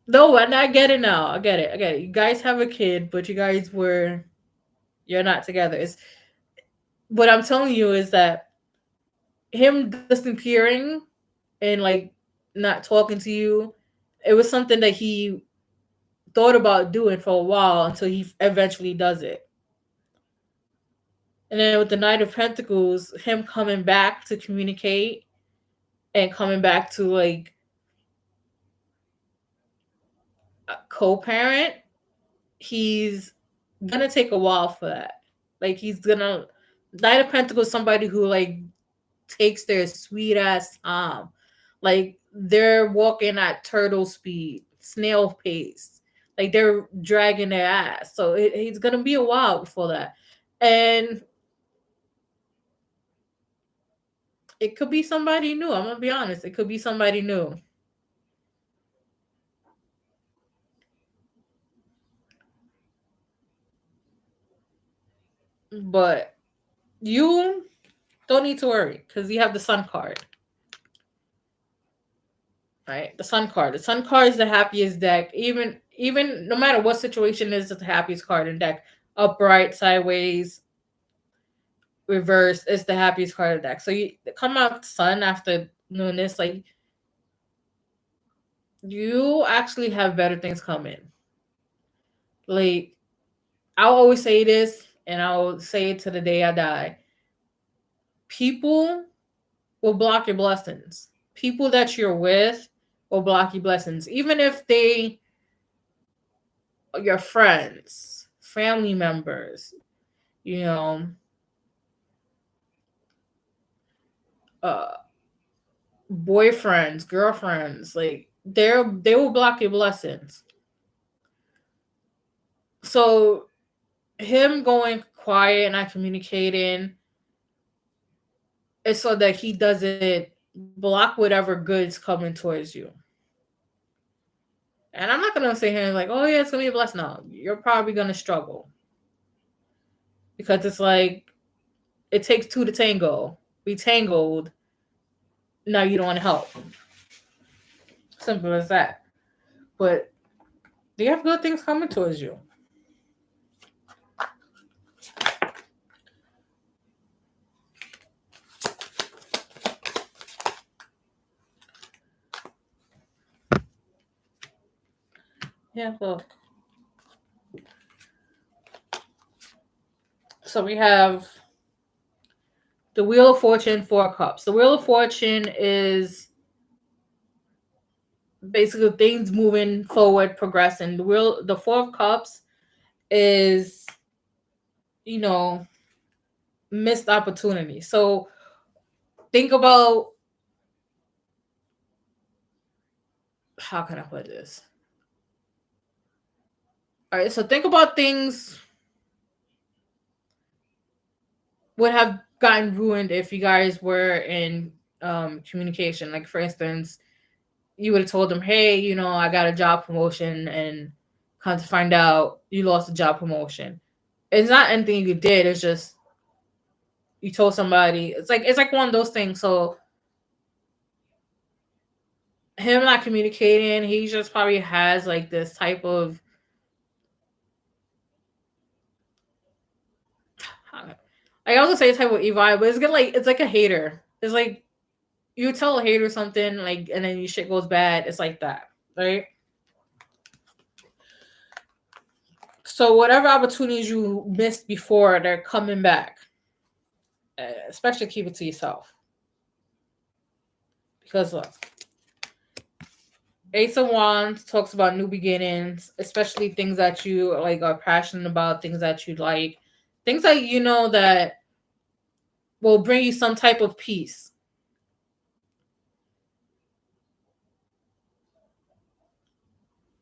No, and I get it now. I get it. I get it. You guys have a kid, but you're not together. It's what I'm telling you is that him disappearing and like not talking to you, it was something that he thought about doing for a while until he eventually does it. And then with the Knight of Pentacles, him coming back to communicate and coming back to like co-parent, he's gonna take a while for that. Like he's gonna Knight of Pentacles, somebody who like takes their sweet ass time. Like they're walking at turtle speed, snail pace. Like they're dragging their ass. So it's gonna be a while before that. And it could be somebody new. I'm gonna be honest. It could be somebody new. But you don't need to worry because you have the Sun card. Right? The Sun card. The Sun card is the happiest deck. Even no matter what situation is, it's the happiest card in deck. Upright, sideways, reverse is the happiest card of the deck. So you come out Sun after doing this, like you actually have better things coming. Like I'll always say this, and I'll say it to the day I die. People will block your blessings. People that you're with will block your blessings, even if they are your friends, family members, you know, uh, boyfriends, girlfriends. Like they will block your blessings. So him going quiet and not communicating is so that he doesn't block whatever good's coming towards you. And I'm not gonna say here like, oh yeah, it's gonna be a blessing. No, you're probably gonna struggle because it's like it takes two to tango. We tangled. Now you don't want to help. Simple as that. But you have good things coming towards you. Yeah, look. So we have the Wheel of Fortune, 4 cups. The Wheel of Fortune is basically things moving forward, progressing. The 4 of Cups is, you know, missed opportunity. So think about, how can I put this? All right, so think about things would have gotten ruined if you guys were in communication. Like for instance, you would have told them, "Hey, I got a job promotion," and come to find out you lost a job promotion. It's not anything you did. It's just you told somebody. It's like one of those things. So him not communicating, he just probably has like this type of. I also say type of evil, but it's like a hater. It's like you tell a hater something like, and then your shit goes bad. It's like that, right? So whatever opportunities you missed before, they're coming back. Especially keep it to yourself. Because look, Ace of Wands talks about new beginnings, especially things that you like are passionate about, things that you like, things that you know that will bring you some type of peace.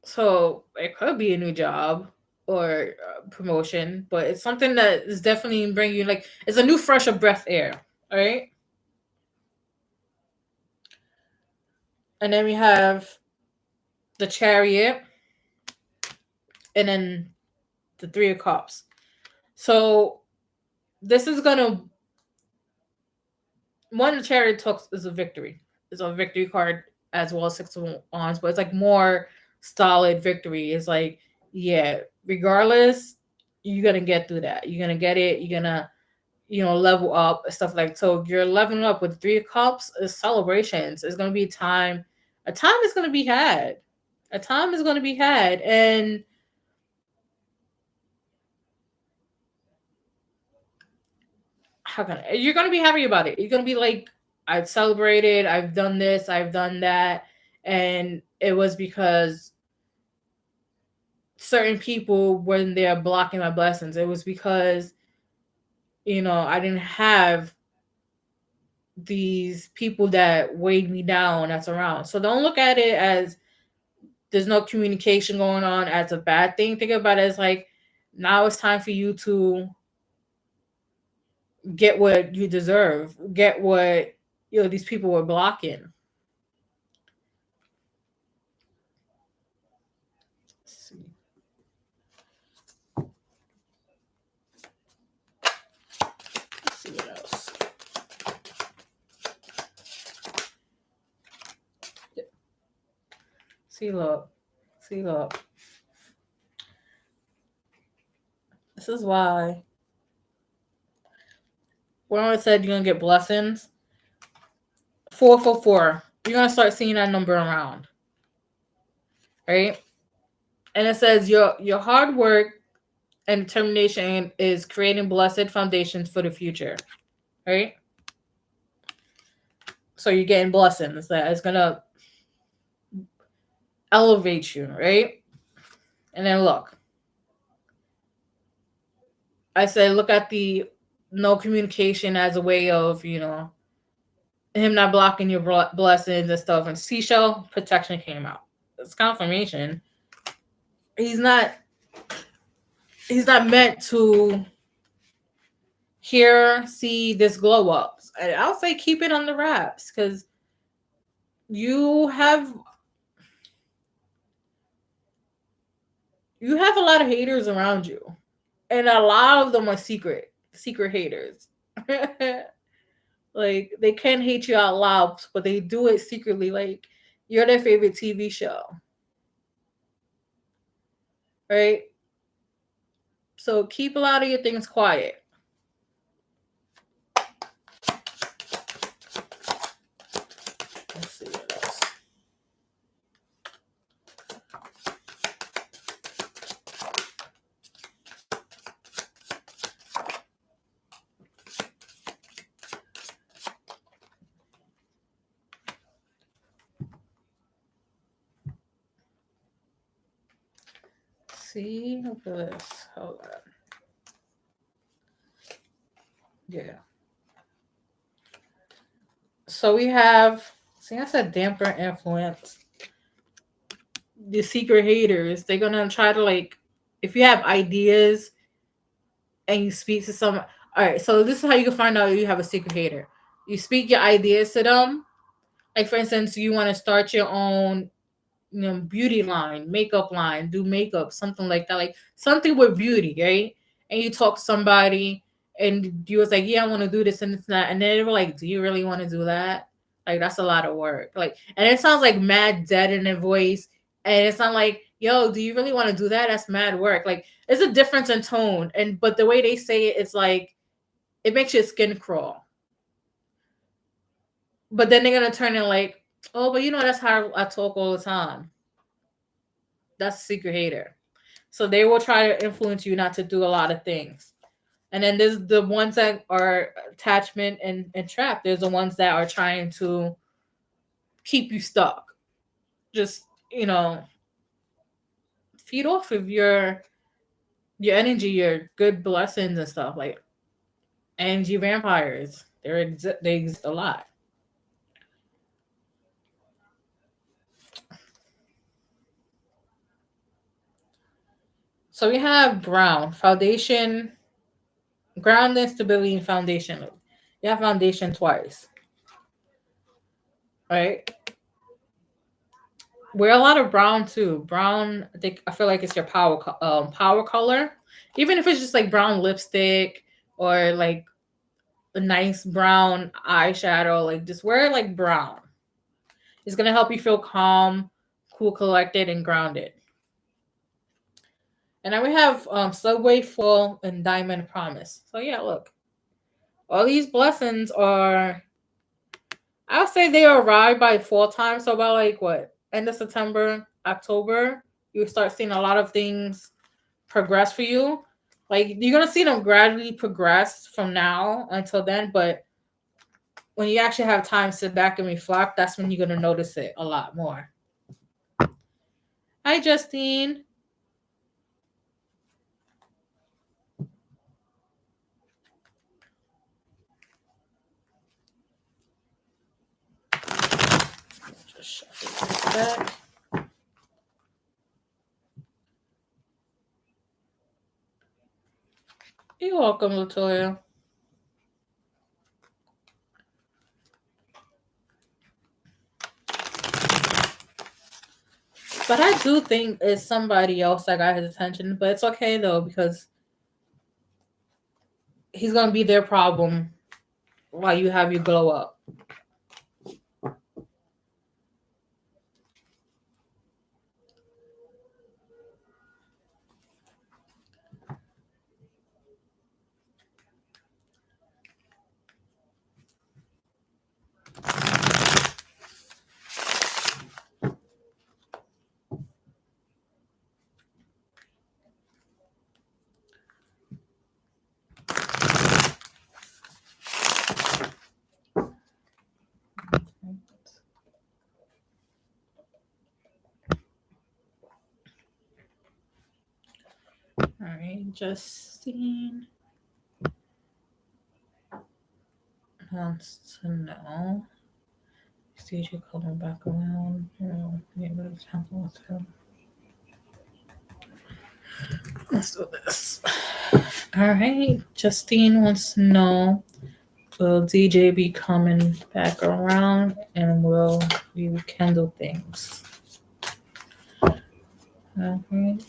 So it could be a new job or promotion, but it's something that is definitely bringing you like it's a new fresh of breath air. All right. And then we have the Chariot, and then the 3 of Cups. So this is gonna one, the Chariot talks is a victory. It's a victory card as well as 6 of Wands, but it's like more solid victory. It's like, yeah, regardless, you're gonna get through that. You're gonna get it. You're gonna, level up stuff like so. You're leveling up with 3 of Cups. Is celebrations. It's gonna be time. A time is gonna be had. A time is gonna be had, and how can you're gonna be happy about it. You're gonna be like, I've celebrated, I've done this, I've done that, and it was because certain people when they're blocking my blessings. It was because I didn't have these people that weighed me down that's around. So don't look at it as there's no communication going on as a bad thing. Think about it as like now it's time for you to get what you deserve, get what these people were blocking. Let's see. See, look. See, look. This is why. When I said you're gonna get blessings, 444. You're gonna start seeing that number around, right? And it says your hard work and determination is creating blessed foundations for the future, right? So you're getting blessings that is gonna elevate you, right? And then look, I said look at the no communication as a way of him not blocking your blessings and stuff. And seashell protection came out. It's confirmation. He's not meant to see this glow up. I'll say keep it on the wraps because you have a lot of haters around you, and a lot of them are secret haters. Like they can't hate you out loud, but they do it secretly. Like you're their favorite TV show, right? So keep a lot of your things quiet. Let's see what else. See, look at this. Hold on. Yeah. So we have, see, I said damper influence. The secret haters, they're gonna try to like, if you have ideas and you speak to someone. All right, so this is how you can find out you have a secret hater. You speak your ideas to them. Like for instance, you want to start your own beauty line, makeup line, do makeup, something like that, like something with beauty, right? And you talk to somebody and you was like, yeah, I want to do this and it's not. And then they were like, do you really want to do that? Like, that's a lot of work. Like, and it sounds like mad dead in their voice. And it's not like, yo, do you really want to do that? That's mad work. Like, it's a difference in tone. But the way they say it, it's like, it makes your skin crawl. But then they're going to turn it like, oh, but that's how I talk all the time. That's a secret hater. So they will try to influence you not to do a lot of things. And then there's the ones that are attachment and trap. There's the ones that are trying to keep you stuck. Just, feed off of your energy, your good blessings and stuff. Like energy vampires. They exist a lot. So we have brown foundation, ground and stability and foundation. You have foundation twice. Right? Wear a lot of brown too. Brown, I feel like it's your power color. Even if it's just like brown lipstick or like a nice brown eyeshadow, like just wear like brown. It's gonna help you feel calm, cool, collected, and grounded. And then we have Subway Full and Diamond Promise. So yeah, look, all these blessings are. I would say they arrive by fall time. So about like what, end of September, October, you start seeing a lot of things progress for you. Like you're gonna see them gradually progress from now until then, but when you actually have time to sit back and reflect, that's when you're gonna notice it a lot more. Hi, Justine. Just shuffle this back. You're welcome, Latoya. But I do think it's somebody else that got his attention. But it's okay though, because he's gonna be their problem while you have your glow up. Justine wants to know. Is you coming back around? Yeah, what's happening with him? Let's do this. All right. Justine wants to know, will DJ be coming back around and will we rekindle things? All right.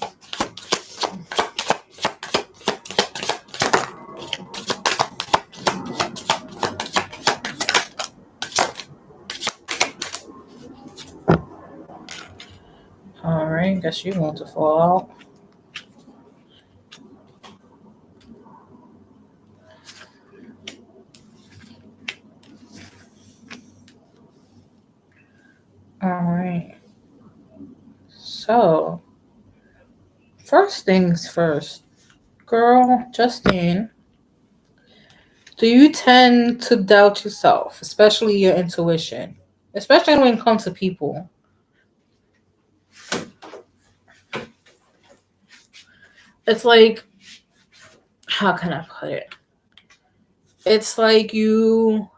All right. Guess you want to fall out. All right. So, first things first. Girl, Justine, do you tend to doubt yourself, especially your intuition? Especially when it comes to people. It's like, how can I put it? It's like you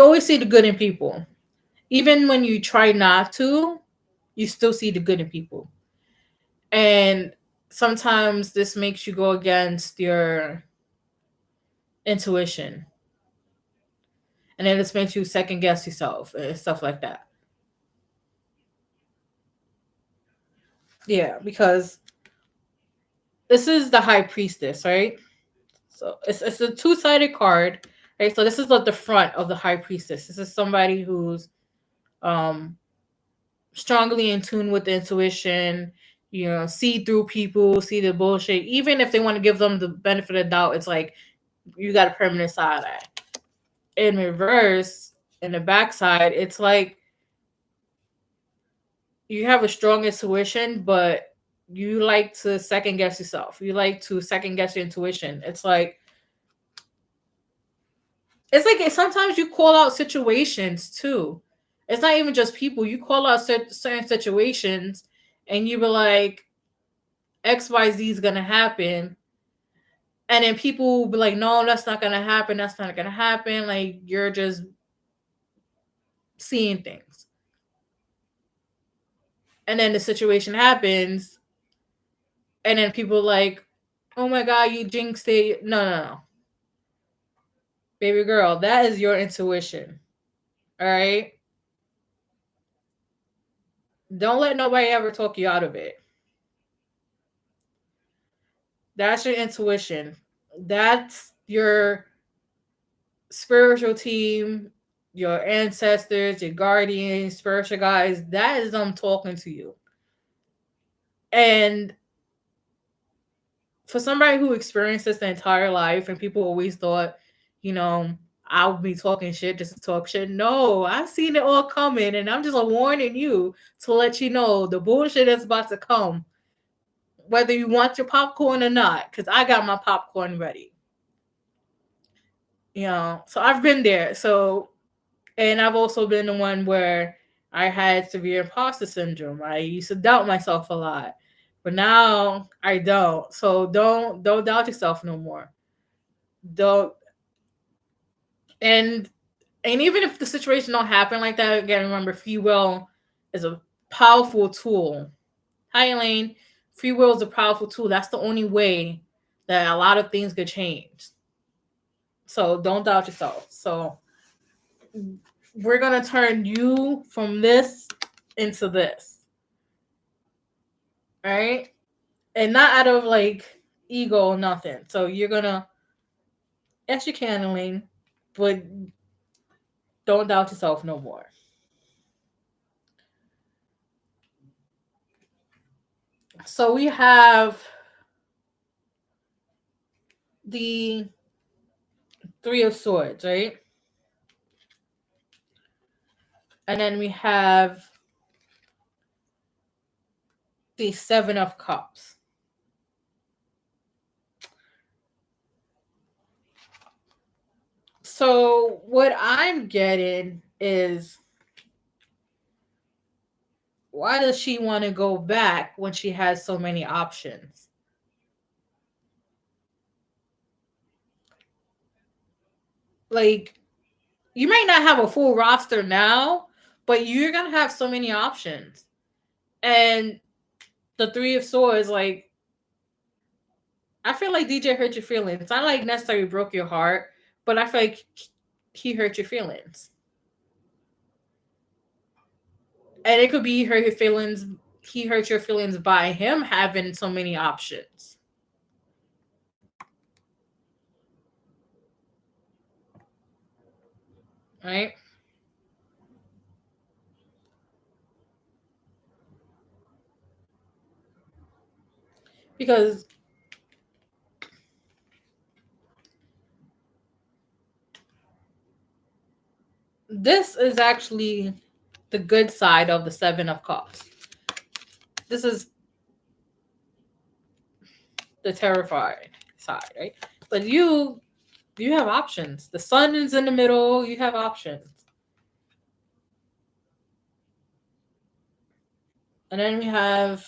always see the good in people. Even when you try not to, you still see the good in people. And sometimes this makes you go against your intuition. And then this makes you second guess yourself and stuff like that. Yeah, because this is the high priestess, right? So it's a two-sided card, right? So this is like the front of the high priestess. This is somebody who's um strongly in tune with the intuition, see through people, see the bullshit. Even if they want to give them the benefit of the doubt, it's like you got a permanent side of that. In reverse, in the backside, it's like you have a strong intuition, but you like to second guess yourself. You like to second guess your intuition. It's like sometimes you call out situations too. It's not even just people. You call out certain situations, and you be like, XYZ is gonna happen, and then people will be like, no, that's not gonna happen. That's not gonna happen. Like you're just seeing things, and then the situation happens, and then people like, oh my god, you jinxed it. No, no, no, baby girl, that is your intuition. All right, don't let nobody ever talk you out of it. That's your intuition. That's your spiritual team, your ancestors, your guardians, spiritual guides. That is them talking to you. And for somebody who experienced this the entire life and people always thought, you know, I'll be talking shit just to talk shit. No, I've seen it all coming and I'm just warning you to let you know the bullshit is about to come, whether you want your popcorn or not, because I got my popcorn ready. So I've been there. So, and I've also been the one where I had severe imposter syndrome. I used to doubt myself a lot, but now I don't. So don't doubt yourself no more. Don't and and even if the situation don't happen like that, again, remember free will is a powerful tool. Hi Elaine, free will is a powerful tool. That's the only way that a lot of things get changed. So don't doubt yourself. So we're gonna turn you from this into this. All right, and not out of like ego or nothing. So you're gonna, yes, you can, Elaine, but don't doubt yourself no more. So we have the Three of Swords, right? And then we have the Seven of Cups. So what I'm getting is why does she want to go back when she has so many options? Like, you might not have a full roster now, but you're gonna have so many options. And the Three of Swords, like, I feel like DJ hurt your feelings. It's not like necessarily broke your heart, but I feel like he hurt your feelings. And it could be hurt your feelings. He hurt your feelings by him having so many options, right? Because this is actually the good side of the Seven of Cups. This is the terrified side, right? But you have options. The sun is in the middle. You have options. And then we have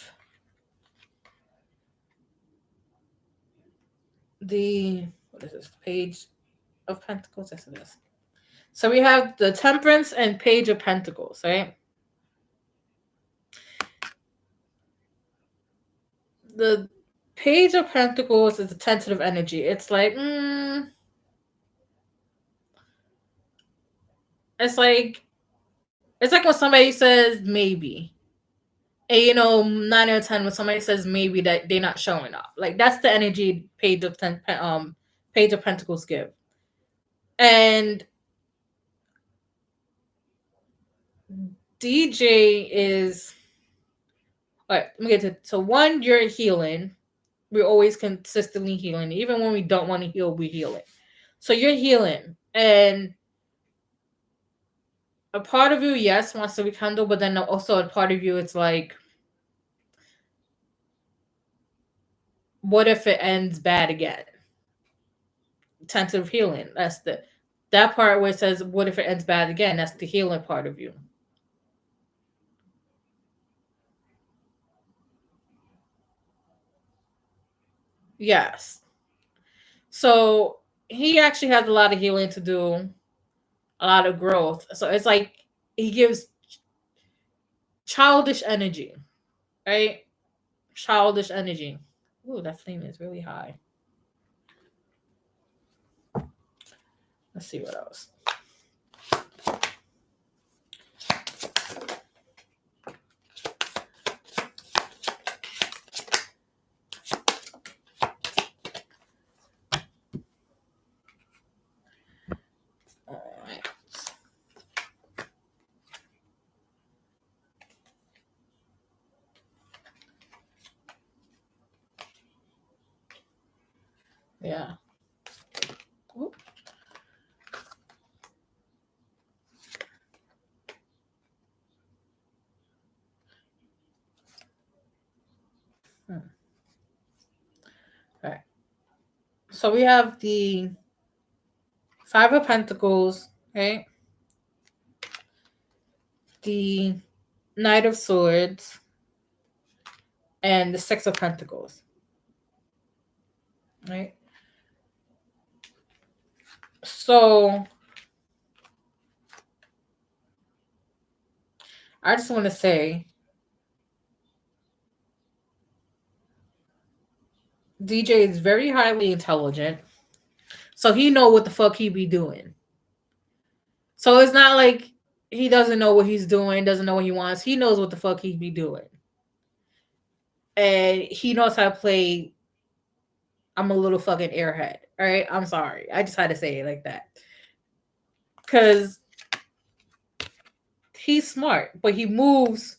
the, what is this? Page of Pentacles. Yes, it is. So we have the Temperance and Page of Pentacles, right? The Page of Pentacles is a tentative energy. It's like, it's like it's like when somebody says maybe. And 9 or 10 when somebody says maybe that they're not showing up. Like, that's the energy Page of Pentacles give. And DJ is, all right, let me get to, so one, you're healing. We're always consistently healing. Even when we don't want to heal, we're healing. So you're healing. And a part of you, yes, wants to rekindle, but then also a part of you, it's like, what if it ends bad again? Tentative healing. That's that part where it says, what if it ends bad again? That's the healing part of you. Yes. So he actually has a lot of healing to do, a lot of growth. So it's like he gives childish energy, right? Childish energy. Ooh, that flame is really high. Let's see what else. Yeah. Ooh. Hmm. All right. So we have the Five of Pentacles, right? The Knight of Swords, and the Six of Pentacles, right? So I just want to say, DJ is very highly intelligent, so he know what the fuck he be doing. So it's not like he doesn't know what he's doing, doesn't know what he wants. He knows what the fuck he be doing, and he knows how to play. I'm a little fucking airhead. All right, I'm sorry. I just had to say it like that because he's smart, but he moves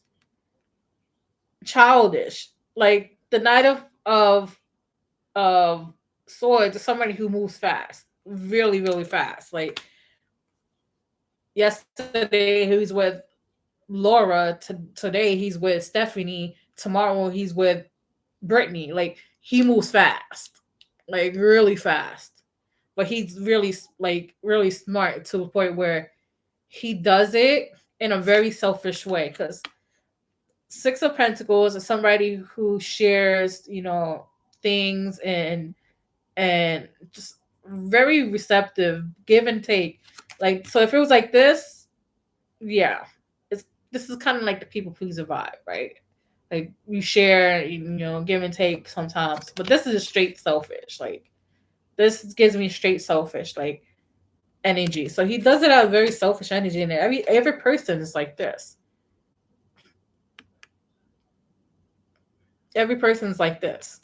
childish. Like the Knight of Swords is somebody who moves fast, really, really fast. Like yesterday, he was with Laura. Today, he's with Stephanie. Tomorrow, he's with Brittany. Like he moves fast, like really fast. But he's really like really smart to the point where he does it in a very selfish way because Six of Pentacles is somebody who shares, things and just very receptive, give and take. Like, so if it was like this, yeah, it's this is kind of like the people pleaser vibe, right? Like, you share, give and take sometimes, but this is just straight selfish. Like, this gives me straight selfish like energy. So he does it out of very selfish energy, and every person is like this. Every person's like this.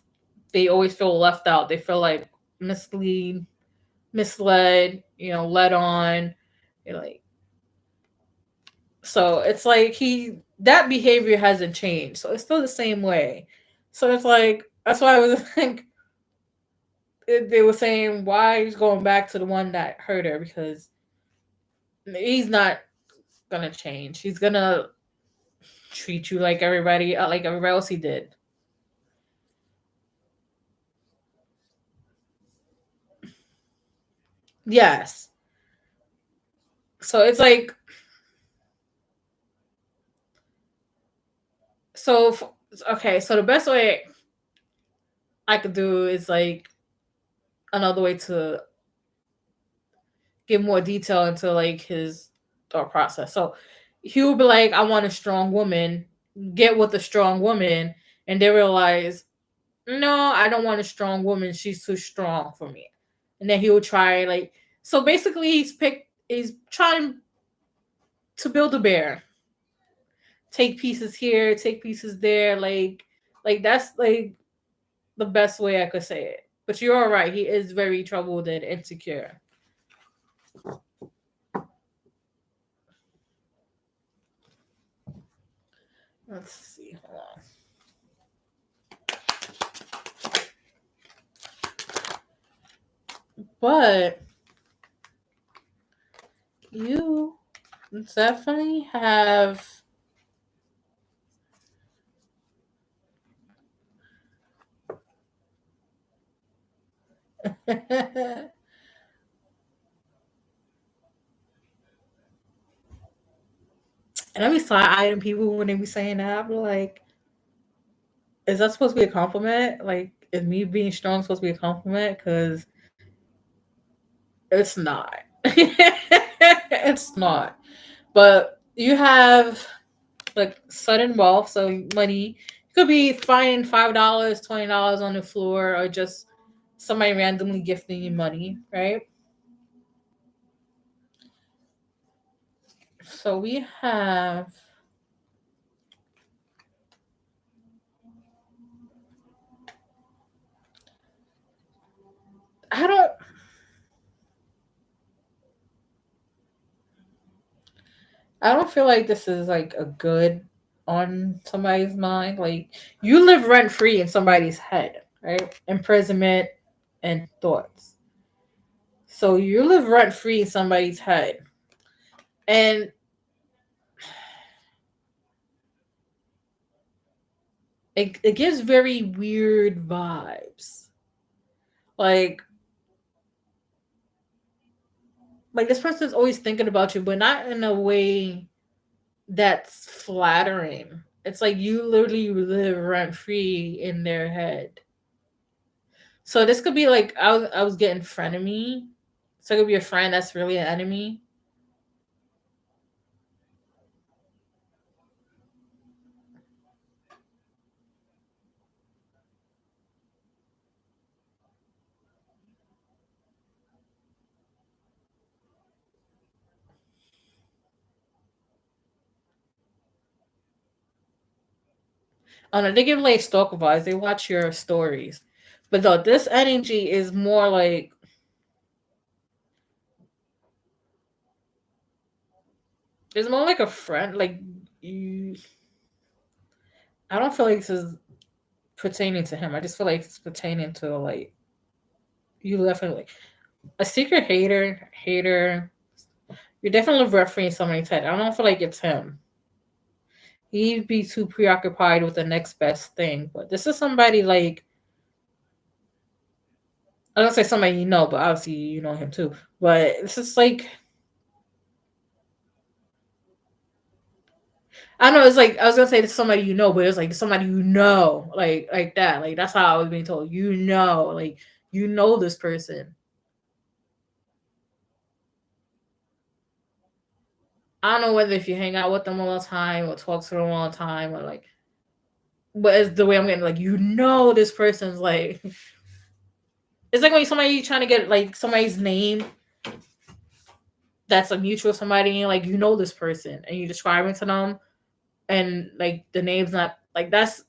They always feel left out. They feel like mislead, misled, led on. Like, so it's like he that behavior hasn't changed. So it's still the same way. So it's like that's why I was like they were saying why he's going back to the one that hurt her, because he's not gonna change. He's gonna treat you like everybody else he did. Yes. So it's like so okay. So the best way I could do is like another way to give more detail into like his thought process. So he would be like, I want a strong woman, get with a strong woman, and they realize, no, I don't want a strong woman. She's too strong for me. And then he would try like so basically he's trying to build a bear. Take pieces here, take pieces there, like that's like the best way I could say it. But you're all right. He is very troubled and insecure. Let's see. Hold on. But you definitely have and I be side eyeing people when they be saying that. I be like, is that supposed to be a compliment? Like, is me being strong supposed to be a compliment? Because it's not. It's not. But you have like sudden wealth, so money. You could be finding $5, $20 on the floor, or just somebody randomly gifting you money, right? So we have I don't I don't feel like this is like a good on somebody's mind. Like, you live rent free in somebody's head, right? Imprisonment and thoughts. So you live rent free in somebody's head. And it gives very weird vibes. Like this person's always thinking about you, but not in a way that's flattering. It's like you literally live rent free in their head. So this could be like I was getting frenemy. So it could be a friend that's really an enemy. Oh no, they give like stalker vibes. They watch your stories. But though this energy is more like it's more like a friend. Like you I don't feel like this is pertaining to him. I just feel like it's pertaining to like you definitely a secret hater. You're definitely referencing somebody's head. I don't feel like it's him. He'd be too preoccupied with the next best thing. But this is somebody like I don't say somebody you know, but obviously you know him too. But this is like I know it's like I was gonna say it's somebody you know, but it's like somebody you know, like that. Like that's how I was being told. You know, like you know this person. I don't know whether if you hang out with them all the time or talk to them all the time or like, but it's the way I'm getting like you know this person's like. It's like when somebody trying to get like somebody's name that's a mutual somebody, like you know this person and you describe it to them, and like the name's not like that's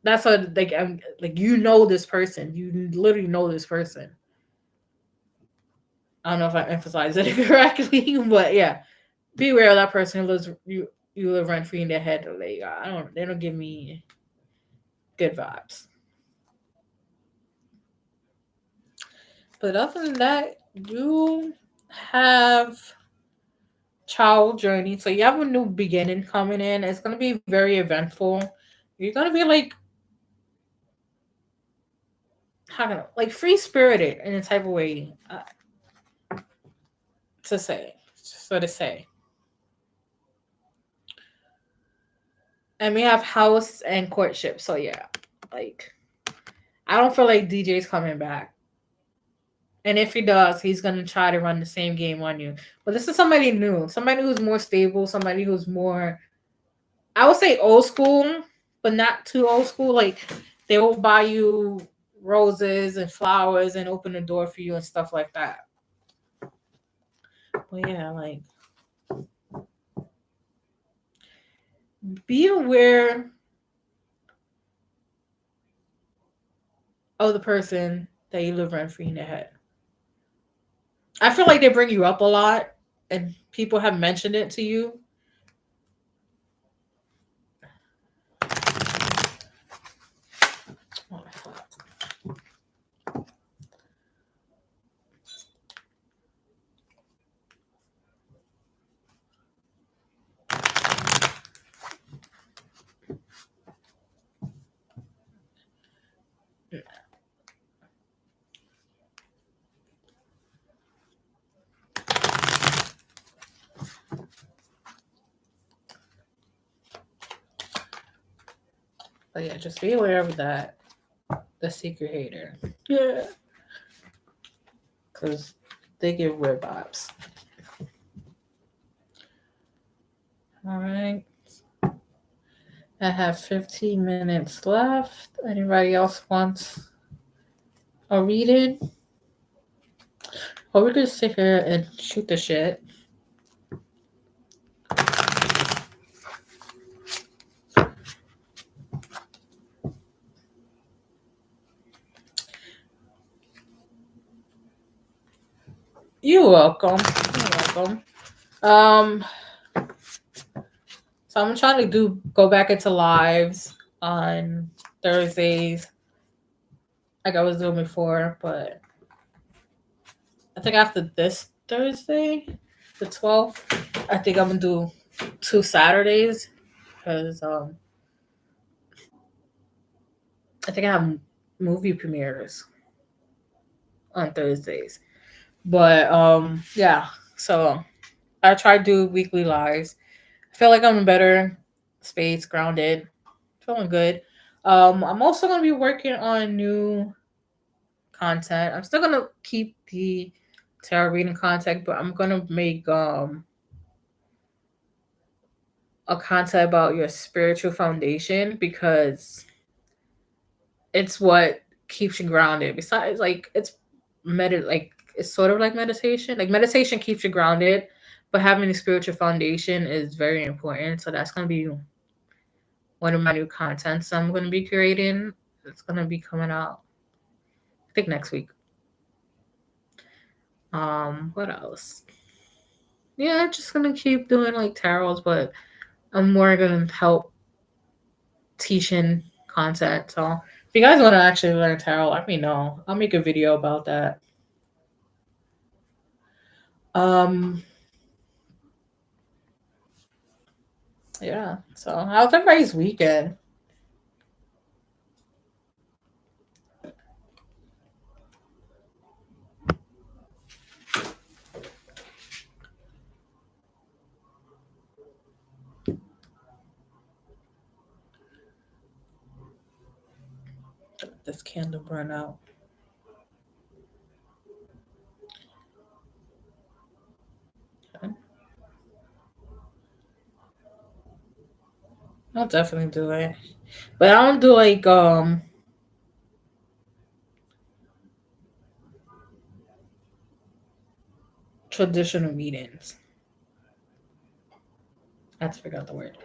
a like I'm like you know this person, you literally know this person. I don't know if I emphasized it correctly, but yeah, be aware of that person who lives you live rent free in their head. Like they don't give me good vibes. But other than that, you have child journey. So you have a new beginning coming in. It's gonna be very eventful. You're gonna be like how can I, like free spirited in a type of way to say. So to say. And we have house and courtship. So yeah, like I don't feel like DJ's coming back. And if he does, he's gonna try to run the same game on you. But this is somebody new, somebody who's more stable, somebody who's more, I would say old school, but not too old school. Like they will buy you roses and flowers and open the door for you and stuff like that. But yeah, like be aware of the person that you live rent free in their head. I feel like they bring you up a lot, and people have mentioned it to you. Oh, fuck. But yeah, just be aware of that. The secret hater. Yeah. Because they give weird vibes. All right. I have 15 minutes left. Anybody else wants a reading? Or we could sit here and shoot the shit. You're welcome. You're welcome. So I'm trying to go back into lives on Thursdays like I was doing before, but I think after this Thursday, the 12th, I think I'm gonna do 2 Saturdays because I think I have movie premieres on Thursdays. But yeah, so I try to do weekly lives. I feel like I'm in better space, grounded, feeling good. I'm also gonna be working on new content. I'm still gonna keep the tarot reading content, but I'm gonna make a content about your spiritual foundation because it's what keeps you grounded. Besides, like it's sort of like meditation. Like meditation keeps you grounded, but having a spiritual foundation is very important. So that's gonna be one of my new contents I'm gonna be creating. It's gonna be coming out, I think next week. What else? Yeah, I'm just gonna keep doing like tarots, but I'm more gonna help teaching content. So if you guys want to actually learn tarot, let me know. I'll make a video about that. Um, yeah. So how's everybody's weekend? this candle burn out. Okay. I'll definitely do it. But I don't do like traditional meetings. I just forgot the word.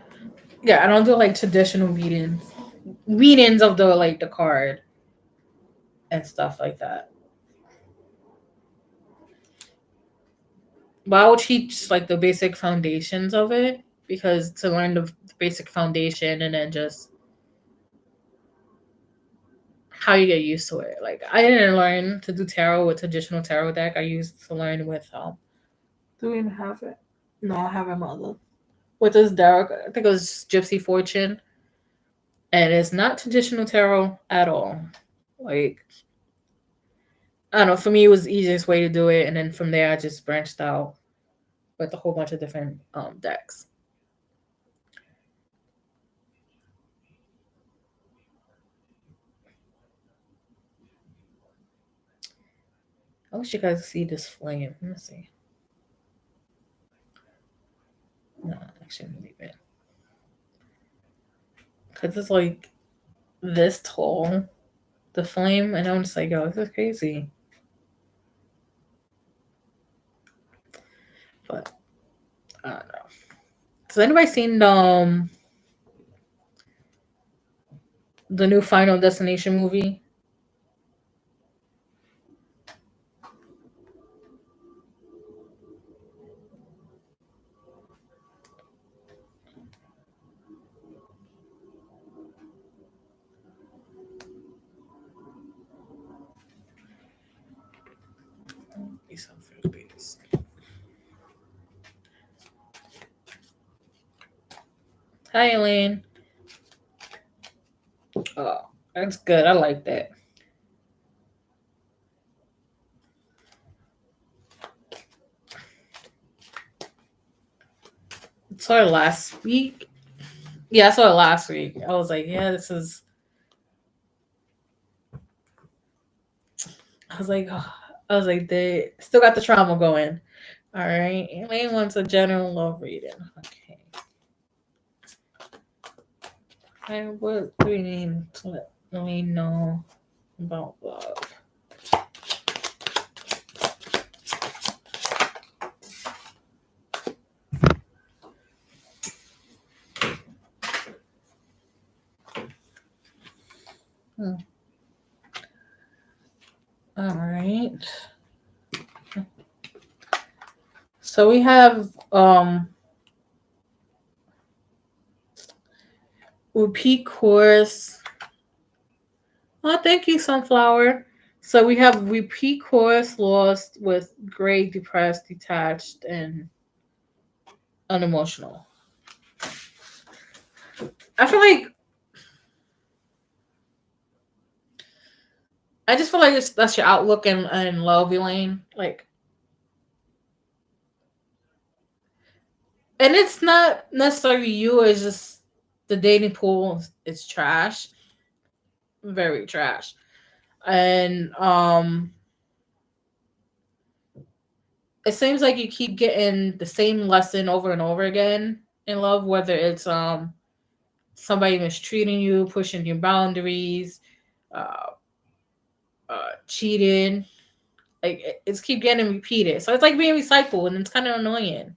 Yeah, I don't do like traditional meetings. Meetings of the like the card and stuff like that. But I will teach like the basic foundations of it because to learn the basic foundation and then just how you get used to it. Like I didn't learn to do tarot with traditional tarot deck. I used to learn with do we even have it? No, I have a mother. With this Derek, I think it was Gypsy Fortune. And it's not traditional tarot at all. Like I don't know, for me it was the easiest way to do it, and then from there I just branched out with a whole bunch of different decks. I wish you guys could see this flame. Let me see. No, I shouldn't leave it. Cause it's like this tall, the flame, and I'm just like, yo, this is crazy. But I don't know. Has anybody seen the new Final Destination movie? Hi, Elaine. Oh, that's good. I like that. I saw it last week. Yeah, I saw it last week. I was like, yeah, this is. I was like, oh. I was like, they still got the trauma going. All right. Elaine wants a general love reading. Okay. And what do we need to let Elaine know about love? Hmm. All right. So we have repeat course. Oh, thank you, Sunflower. So we have repeat course lost with gray, depressed, detached, and unemotional. I feel like I just feel like that's your outlook in love, Elaine. Like, and it's not necessarily you. It's just the dating pool is trash, very trash, and it seems like you keep getting the same lesson over and over again in love, whether it's somebody mistreating you, pushing your boundaries, uh, cheating. Like it's keep getting repeated, so it's like being recycled, and it's kind of annoying.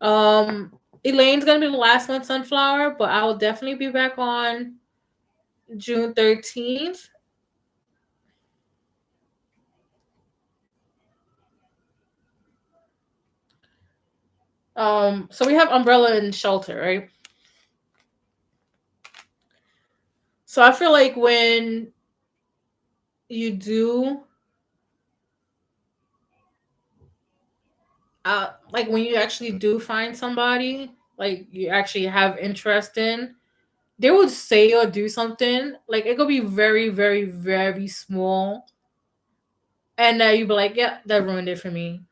Um, Elaine's gonna be the last one, Sunflower, but I will definitely be back on June 13th. So we have Umbrella and Shelter, right? So I feel like when you do, like when you actually do find somebody, like you actually have interest in, they would say or do something like it could be very, very, very small, and you'd be like, "Yeah, that ruined it for me."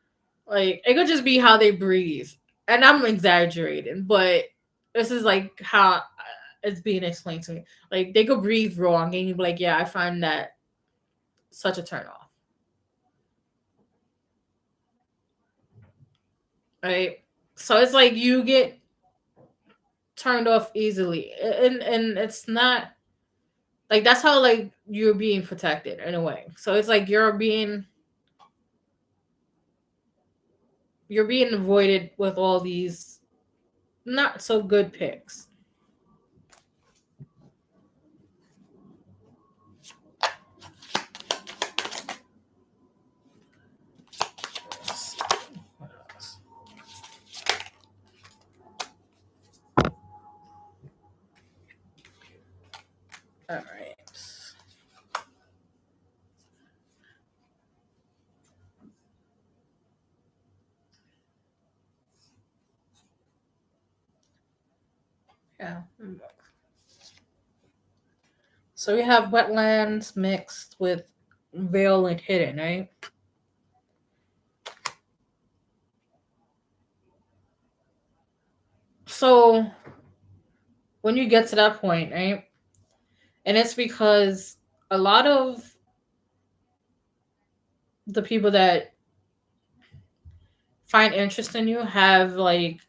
Like it could just be how they breathe, and I'm exaggerating, but this is like how. it's being explained to me. Like they could breathe wrong and you'd be like, yeah, I find that such a turn off. Right? So it's like you get turned off easily. And it's not like that's how like you're being protected in a way. So it's like you're being avoided with all these not so good picks. What else? All right. Yeah. So we have wetlands mixed with veil and hidden, right? So when you get to that point, right? And it's because a lot of the people that find interest in you have like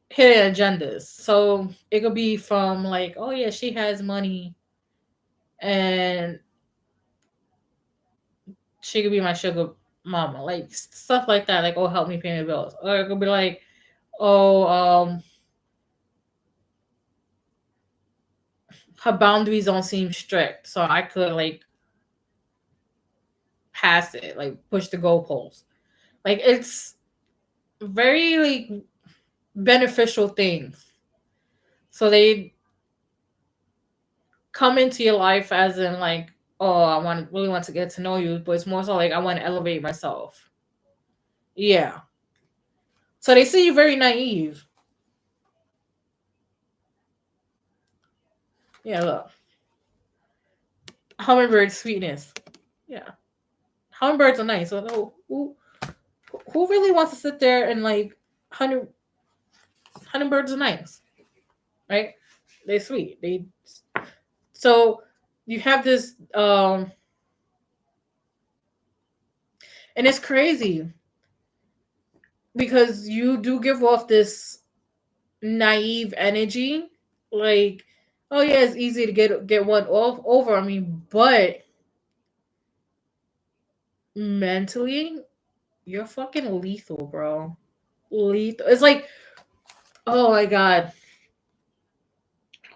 hidden agendas. So it could be from like, oh yeah, she has money and she could be my sugar mama, like stuff like that. Like, oh, help me pay my bills. Or it could be like, oh, her boundaries don't seem strict, so I could like pass it, like push the goalpost. Like it's very like beneficial things. So they come into your life as in like, oh, I want to get to know you, but it's more so like I want to elevate myself. Yeah. So they see you very naive. Yeah, look. Hummingbird sweetness. Yeah. Hummingbirds are nice. So no, who really wants to sit there and like honey hummingbirds are nice, right? They're sweet. They so you have this and it's crazy because you do give off this naive energy. Like, oh yeah, it's easy to get one off over. I mean, but mentally, you're fucking lethal, bro. Lethal. It's like, oh my god,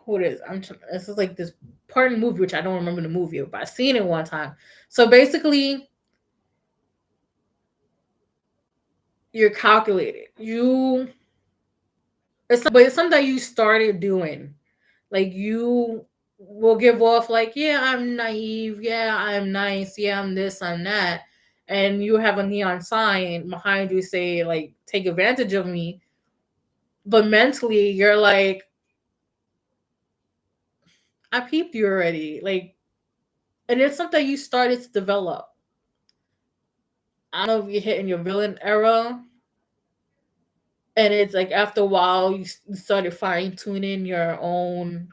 who it is? This is like this part in the movie which I don't remember the movie, but I seen it one time. So basically, you're calculated. It's something that you started doing. Like you will give off like, yeah, I'm naive, yeah, I'm nice, yeah, I'm this, I'm that. And you have a neon sign behind you say, like, take advantage of me. But mentally you're like, I peeped you already. Like, and it's something you started to develop. I don't know if you're hitting your villain era. And it's like after a while you started fine tuning your own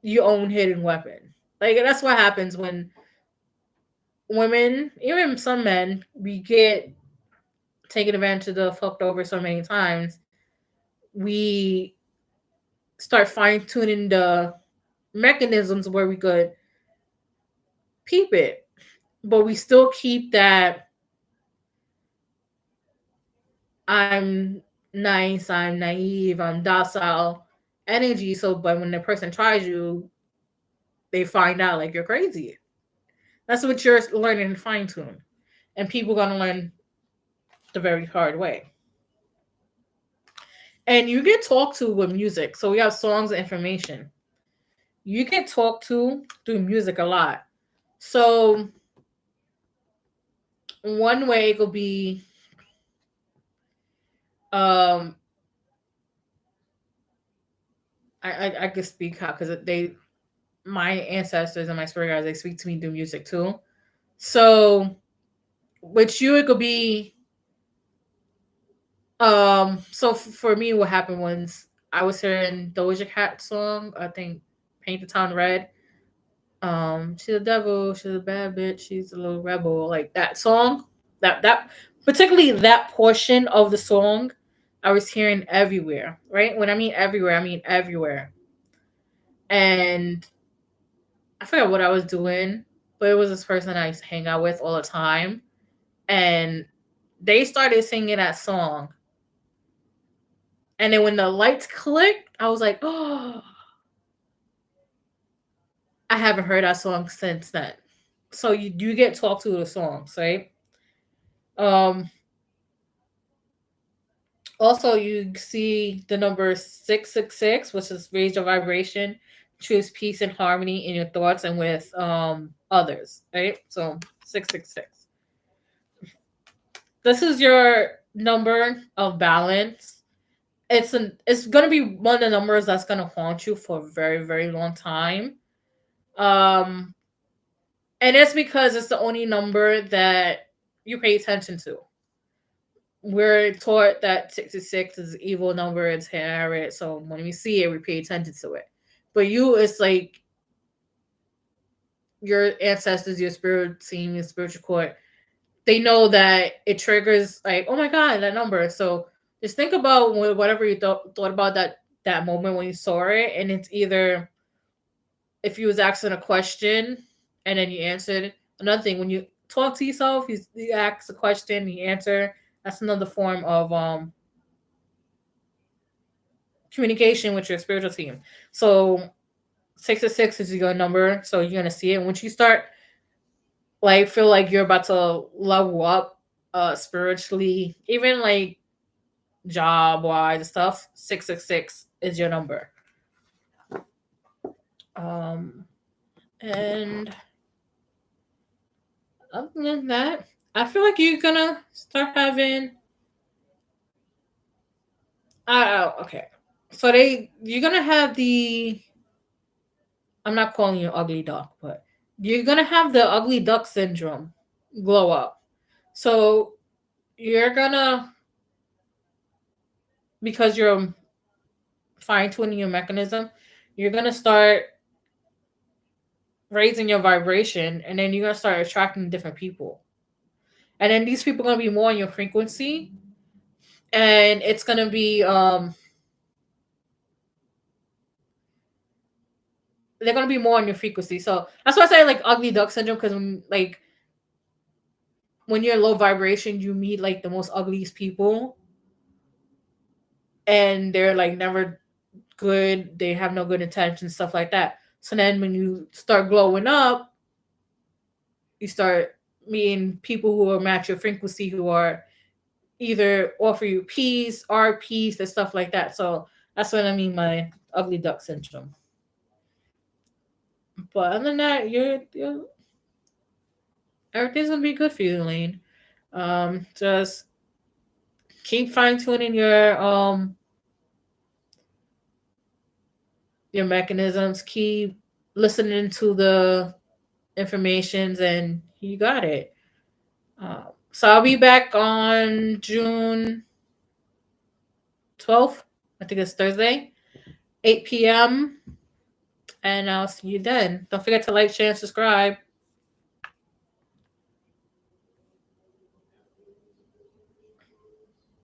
hidden weapon. Like that's what happens when women, even some men, we get taken advantage of, the fucked over so many times. We start fine tuning the mechanisms where we could peep it, but we still keep that I'm nice, I'm naive, I'm docile energy. So, but when the person tries you, they find out like you're crazy. That's what you're learning to fine tune, and people gonna learn the very hard way. And you get talked to with music. So we have songs and information. You get talked to through music a lot. So one way it could be um I could speak how because they my ancestors and my spirit guides they speak to me through music too. So with you it could be so for me what happened was I was hearing Doja Cat song. I think Paint the Town Red. She's a devil. She's a bad bitch. She's a little rebel. Like that song. That particularly that portion of the song, I was hearing everywhere. Right. When I mean everywhere. And I forgot what I was doing, but it was this person I used to hang out with all the time, and they started singing that song. And then when the lights clicked, I was like, oh, I haven't heard that song since then. So you get talked to the songs, right? Um, Also, you see the number 666, which is raise your vibration, choose peace and harmony in your thoughts and with others, right? So 666. This is your number of balance. It's gonna be one of the numbers that's gonna haunt you for a very, very long time. Um, and it's because it's the only number that you pay attention to. We're taught that 66 is an evil number, it's inherent. So when we see it, we pay attention to it. But you, it's like your ancestors, your spirit team, your spiritual court, they know that it triggers like, oh my god, that number. So just think about whatever you thought about that moment when you saw it, and it's either if you was asking a question and then you answered. Another thing, when you talk to yourself, you ask a question, you answer. That's another form of communication with your spiritual team. So 666 is your number, so you're gonna see it. Once you start like feel like you're about to level up spiritually, even like job wise and stuff, 666 is your number. Um and other than that, I feel like you're gonna start having okay. So you're gonna have the I'm not calling you ugly duck, but you're gonna have the ugly duck syndrome glow up. So you're gonna because you're fine tuning your mechanism, you're gonna start raising your vibration, and then you're gonna start attracting different people. And then these people are gonna be more on your frequency, and it's gonna be they're gonna be more on your frequency. So that's why I say like ugly duck syndrome, because when you're low vibration, you meet like the most ugliest people, and they're like never good. They have no good intentions, stuff like that. So then when you start glowing up, you start meeting people who are match your frequency, who are either offer you peace, are peace, and stuff like that. So that's what I mean by ugly duck syndrome. But other than that, you're everything's gonna be good for you, Lane. Just keep fine tuning your mechanisms. Keep listening to the informations, and you got it. So I'll be back on June 12th. I think it's Thursday, 8 p.m. And I'll see you then. Don't forget to like, share, and subscribe.